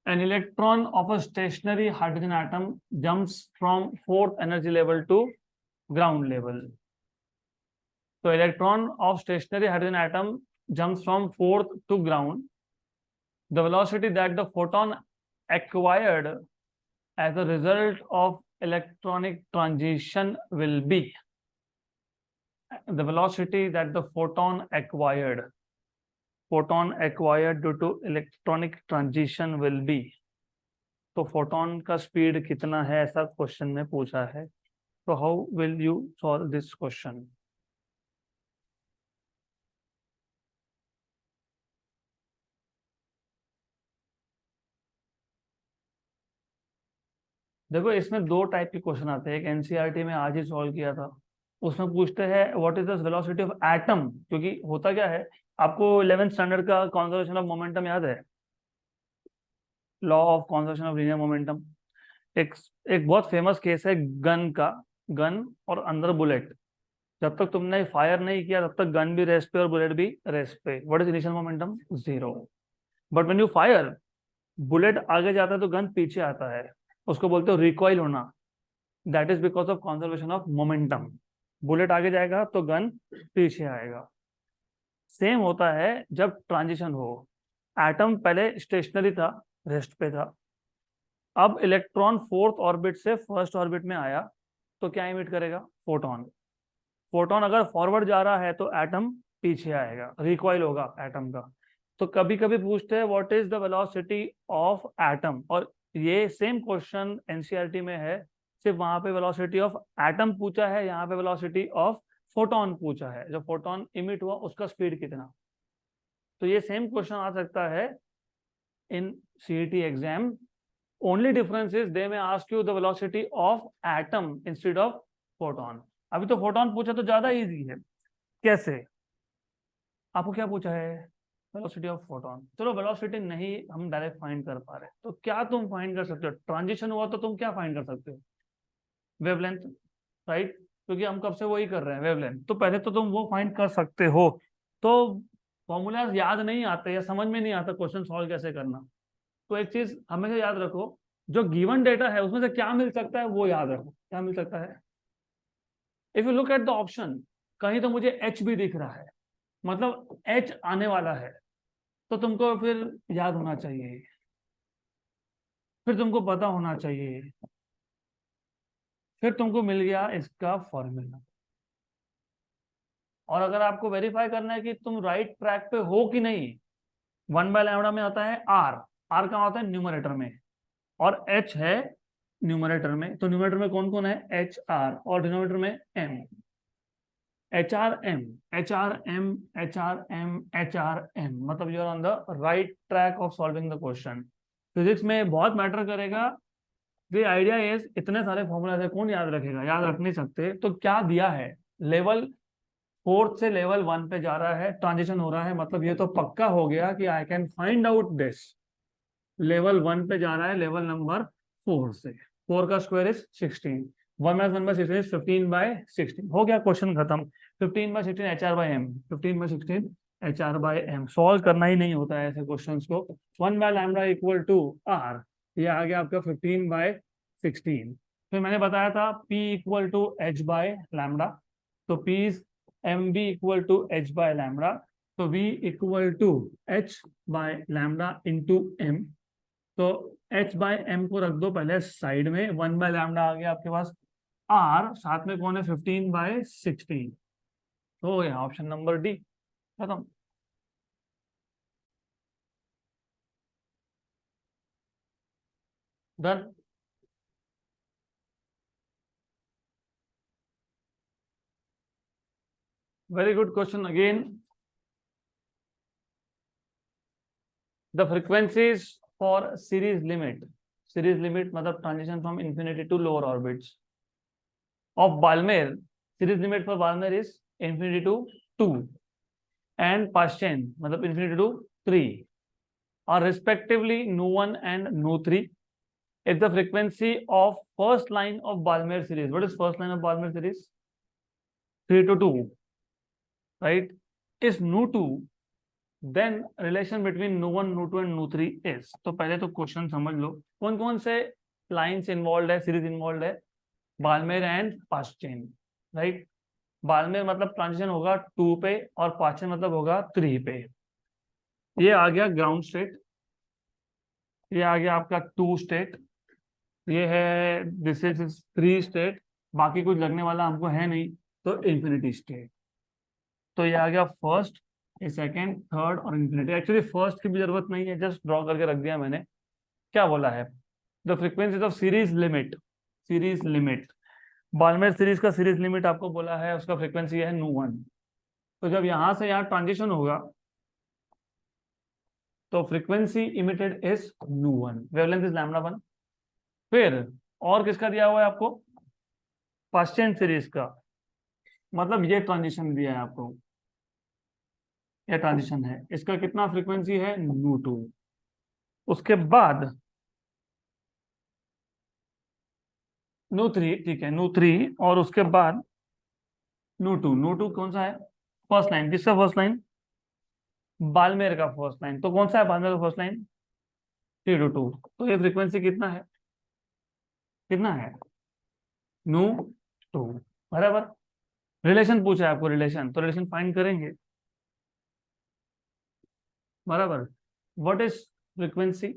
[SPEAKER 1] An electron of a stationary hydrogen atom jumps from fourth energy level to ground level. So electron of stationary hydrogen atom jumps from fourth to ground. The velocity that the photon acquired as a result of electronic transition will be. The velocity that the photon acquired due to electronic transition will be. तो photon का speed कितना है, ऐसा question में पूछा है। तो how will you solve this question? देखो इसमें दो टाइप के क्वेश्चन आते हैं। एक एनसीईआरटी में आज ही सॉल्व किया था, उसमें पूछते हैं what is the velocity of atom. क्योंकि होता क्या है, आपको 11th स्टैंडर्ड का कंजर्वेशन ऑफ मोमेंटम याद है? Law of conservation of linear momentum. एक एक बहुत फेमस केस है गन का। गन और अंदर बुलेट, जब तक तुमने फायर नहीं किया तब तक गन भी रेस्ट पे और बुलेट भी रेस्ट पे। What is initial momentum? 0। But when you fire, bullet आगे जाता है तो गन पीछे आता है, उसको बोलते हो रिकॉइल होना। That is because of conservation of momentum. Bullet आगे जाएगा तो गन पीछे आएगा। सेम होता है जब ट्रांजिशन हो। एटम पहले स्टेशनरी था, रेस्ट पे था, अब इलेक्ट्रॉन फोर्थ ऑर्बिट से फर्स्ट ऑर्बिट में आया, तो क्या इमिट करेगा? फोटोन। फोटोन अगर फॉरवर्ड जा रहा है तो एटम पीछे आएगा, रिकॉइल होगा एटम का। तो कभी कभी पूछते हैं what is the velocity of atom, और ये सेम क्वेश्चन एनसीईआरटी में है, सिर्फ वहां पे वेलोसिटी ऑफ एटम पूछा है, यहाँ पे वेलोसिटी ऑफ फोटोन पूछा है। जो फोटोन इमिट हुआ उसका स्पीड कितना। तो ये सेम क्वेश्चन आ सकता है in CET exam. Only difference is they may ask you the velocity of atom instead of photon. अभी तो फोटोन पूछा तो ज्यादा इजी है। कैसे? आपको क्या पूछा है? Velocity of photon. चलो वेलोसिटी नहीं हम डायरेक्ट फाइंड कर पा रहे, तो क्या तुम फाइंड कर सकते हो? ट्रांजिशन हुआ तो तुम क्या फाइंड कर सकते हो? Wavelength, right? क्योंकि हम कब से वही कर रहे हैं, वेवलेंथ। तो पहले तो तुम वो फाइंड कर सकते हो। तो फॉर्मूलाज याद नहीं आते या समझ में नहीं आता क्वेश्चन सॉल्व कैसे करना, तो एक चीज हमेशा याद रखो, जो गिवन डेटा है उसमें से क्या मिल सकता है वो याद रखो। क्या मिल सकता है? If you look at the option, कहीं तो मुझे एच भी दिख रहा है, मतलब एच आने वाला है, तो तुमको फिर याद होना चाहिए, फिर तुमको पता होना चाहिए, फिर तुमको मिल गया इसका फॉर्मूला। और अगर आपको वेरीफाई करना है कि तुम राइट ट्रैक पे हो कि नहीं, 1/λ में आता है आर। आर कहाँ होता है? न्यूमरेटर में। और एच है न्यूमरेटर में, तो न्यूमरेटर में कौन कौन है? H R. और डिनोमिनेटर में M. H R M, H R M, H R M, H R M, मतलब you are on the right track of solving the question. Physics में बहुत मैटर करेगा। द आइडिया इज, इतने सारे formula है कौन याद रखेगा? याद रख नहीं सकते। तो क्या दिया है? लेवल फोर्थ से लेवल 1 पे जा रहा है, ट्रांजिशन हो रहा है, मतलब ये तो पक्का हो गया कि I can find out this. Level 1 पे जा रहा है लेवल नंबर 4 से। 4 का स्क्वायर इज 16, 1/16 इज 15/16। हो गया, क्वेश्चन खत्म। 15/16 H R by M, 15/16 H R by M. Solve करना ही नहीं होता है ऐसे क्वेश्चन को। 1/λ इक्वल टू आर, ये आ गया आपका 15/16। फिर मैंने बताया था P equal to H by lambda, तो P is M B equal to H by lambda. तो v equal to h by lambda into M. तो h बाय एम को रख दो पहले साइड में, 1 बाय लैम्डा आ गया आपके पास, r साथ में कौन है 15/16। तो हो गया ऑप्शन नंबर डी, खत्म। Done. Very good question again. The frequencies for series limit मतलब transition from infinity to lower orbits of Balmer, series limit for Balmer is infinity to 2 and Paschen मतलब infinity to 3 are respectively nu1 and nu3 if the frequency of first line of Balmer series, what is first line of Balmer series? 3 to 2, right, is nu2, then relation between nu1 nu2 and nu3 is। तो पहले तो question समझ लो कौन कौन से lines involve है, series involve है, बाल्मेर and पास्चेन, right. बाल्मेर मतलब ट्रांजिशन होगा 2 पे और पास्चेन मतलब होगा 3 पे। ये आ गया ग्राउंड स्टेट, ये आ गया आपका 2 स्टेट, ये है दिस इज 3 स्टेट, बाकी कुछ लगने वाला हमको है नहीं, तो इंफिनिटी स्टेट। तो ये आ गया फर्स्ट, ये सेकंड, थर्ड और इंफिनिटी। एक्चुअली फर्स्ट की भी जरूरत नहीं है, जस्ट ड्रॉ करके रख दिया मैंने। क्या बोला है, the frequencies of series limit Balmer series का सीरीज लिमिट आपको बोला है, उसका फ्रीक्वेंसी है nu1। तो जब यहां से यहां ट्रांजिशन होगा तो frequency emitted is nu1, wavelength is λ1। फिर और किसका दिया हुआ है आपको, पास्चेन सीरीज का, मतलब ये ट्रांजिशन दिया है आपको, ये ट्रांजिशन है, इसका कितना फ्रीक्वेंसी है nu2। उसके बाद nu3, ठीक है nu3, और उसके बाद nu2 कौन सा है, फर्स्ट लाइन, किसका फर्स्ट लाइन, बाल्मेर का फर्स्ट लाइन। तो कौन सा है बाल्मेर का फर्स्ट लाइन, 3 to 2। तो ये फ्रीक्वेंसी कितना है, कितना है nu2, बराबर। रिलेशन पूछा है आपको, रिलेशन, तो रिलेशन फाइंड करेंगे, बराबर। What is frequency,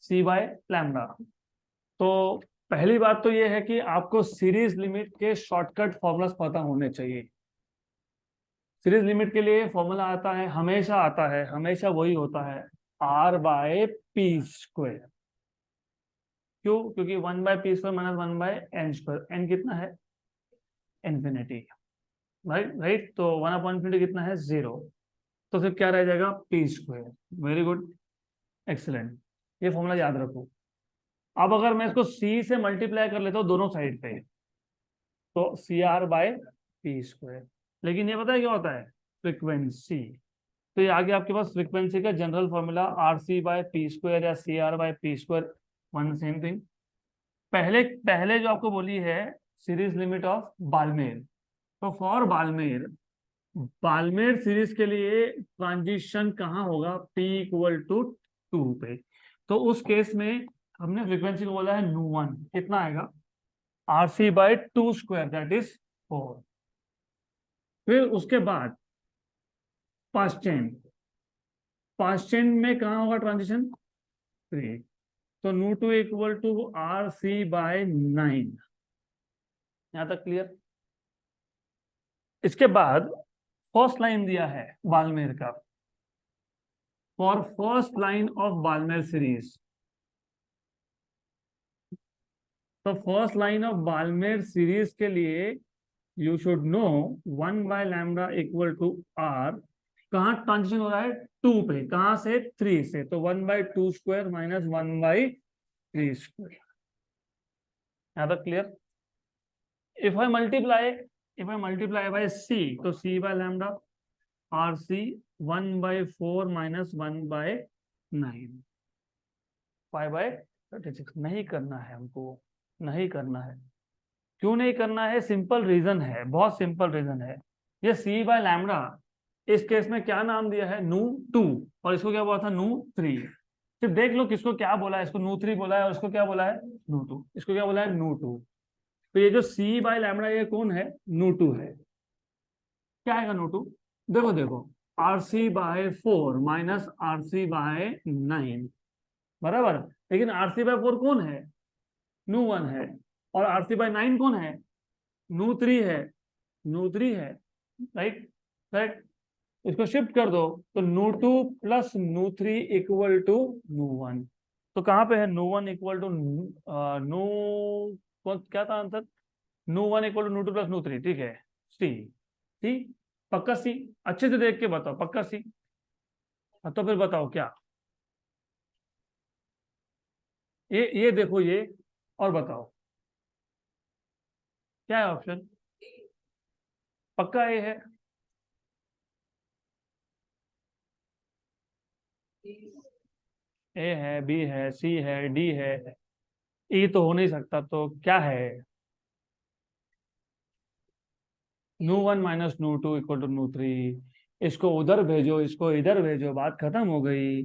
[SPEAKER 1] c by lambda. तो पहली बात तो ये है कि आपको सीरीज लिमिट के शॉर्टकट फॉर्मूलास पता होने चाहिए। सीरीज लिमिट के लिए फॉर्मूला आता है, हमेशा आता है, हमेशा वही होता है, r/p²। क्यों, क्योंकि 1/p² माइनस 1/n², n कितना है इंफिनिटी, राइट राइट। तो 1/∞ कितना है 0, तो फिर क्या रह जाएगा p²। वेरी गुड, एक्सीलेंट, ये फॉर्मूला याद रखो। अब अगर मैं इसको c से मल्टीप्लाई कर लेता हूँ दोनों साइड पे, तो CR/p², लेकिन ये पता है क्या होता है, फ्रीक्वेंसी। तो ये आगे आपके पास फ्रीक्वेंसी का जनरल फॉर्मूला RC/p² या CR/p², वन सेम थिंग। पहले पहले जो आपको बोली है सीरीज लिमिट ऑफ बाल्मेर, तो फॉर बाल्मेर, बाल्मेर सीरीज के लिए ट्रांजिशन कहाँ होगा, p = 2 पे। तो उस केस में हमने फ्रीक्वेंसी को बोला है nu1, कितना आएगा RC/2², दैट इज 4। फिर उसके बाद पास्चेन, पास्चेन में कहाँ होगा ट्रांजिशन 3, तो nu2 = RC/9। यहां तक क्लियर। इसके बाद फर्स्ट लाइन दिया है बाल्मेर का, for first line of Balmer series. तो first line of Balmer series के लिए यू शुड नो 1/λ = r, कहाँ ट्रांजिशन हो रहा है 2 पे, कहाँ से 3 से, तो 1/2² माइनस 1/3²। यहाँ तक clear. If I multiply by c, तो c/λ RC 1/4 माइनस 1/9, 5/36। नहीं करना है हमको, नहीं करना है। क्यों नहीं करना है, सिंपल रीजन है, बहुत सिंपल रीजन है। ये c/λ इस केस में क्या नाम दिया है nu2, और इसको क्या बोला था nu3। सिर्फ देख लो किसको क्या बोला है, इसको nu3 बोला है और इसको क्या बोला है nu2, इसको क्या बोला है nu2। तो ये जो c/λ ये कौन है, nu2 है। क्या आएगा nu2, देखो देखो, RC बाय 4 माइनस RC बाय 9 बराबर। लेकिन RC बाय 4 कौन है? नू 1 है। और RC बाय 9 कौन है? नू 3 है। नू 3 है, राइट। राइट। इसको शिफ्ट कर दो तो नू 2 प्लस नू 3 इक्वल टू नू 1। तो कहाँ पे है नू 1 इक्वल टू नू, कौन क्या था आंसर? नू 1 इक्वल टू नू 2 प्लस नू 3, ठीक है। सी। सी, पक्का सी? अच्छे से देख के बताओ, पक्का सी? हाँ, तो फिर बताओ क्या। ये देखो ये, और बताओ क्या है ऑप्शन। पक्का ए है? ए है, बी है, सी है, डी है, ई तो हो नहीं सकता, तो क्या है? नू 1 माइनस नू 2 इक्वल टू नू 3। इसको उधर भेजो, इसको इधर भेजो, बात खत्म हो गई।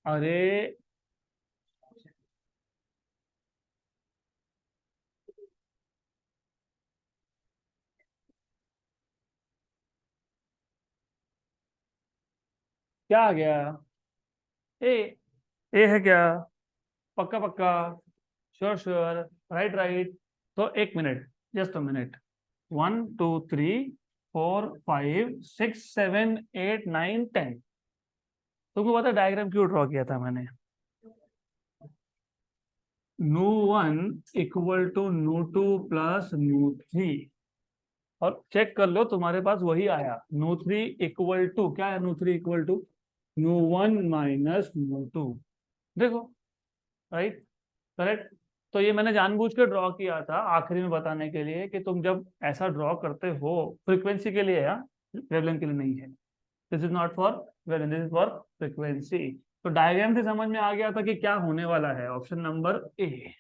[SPEAKER 1] अरे क्या आ गया? ए। ए है क्या? पक्का पक्का? Sure sure? Right right. तो एक मिनट, जस्ट अ मिनट। 1 2 3 4 5 6 7 8 9 10। तुमको पता डायग्राम क्यों ड्रॉ किया था मैंने? नू 1 इक्वल टू नू 2 प्लस नू 3। और चेक कर लो, तुम्हारे पास वही आया। नू 3 इक्वल टू क्या है? नू 3 इक्वल टू नू 1 माइनस नू 2। देखो, राइट। करेक्ट। तो ये मैंने जानबूझ के ड्रॉ किया था आखिरी में बताने के लिए कि तुम जब ऐसा ड्रॉ करते हो, फ्रीक्वेंसी के लिए है, वेवलेंथ के लिए नहीं है। This is not for wavelength, this is for frequency. तो डायग्राम से समझ में आ गया था कि क्या होने वाला है। Option number A.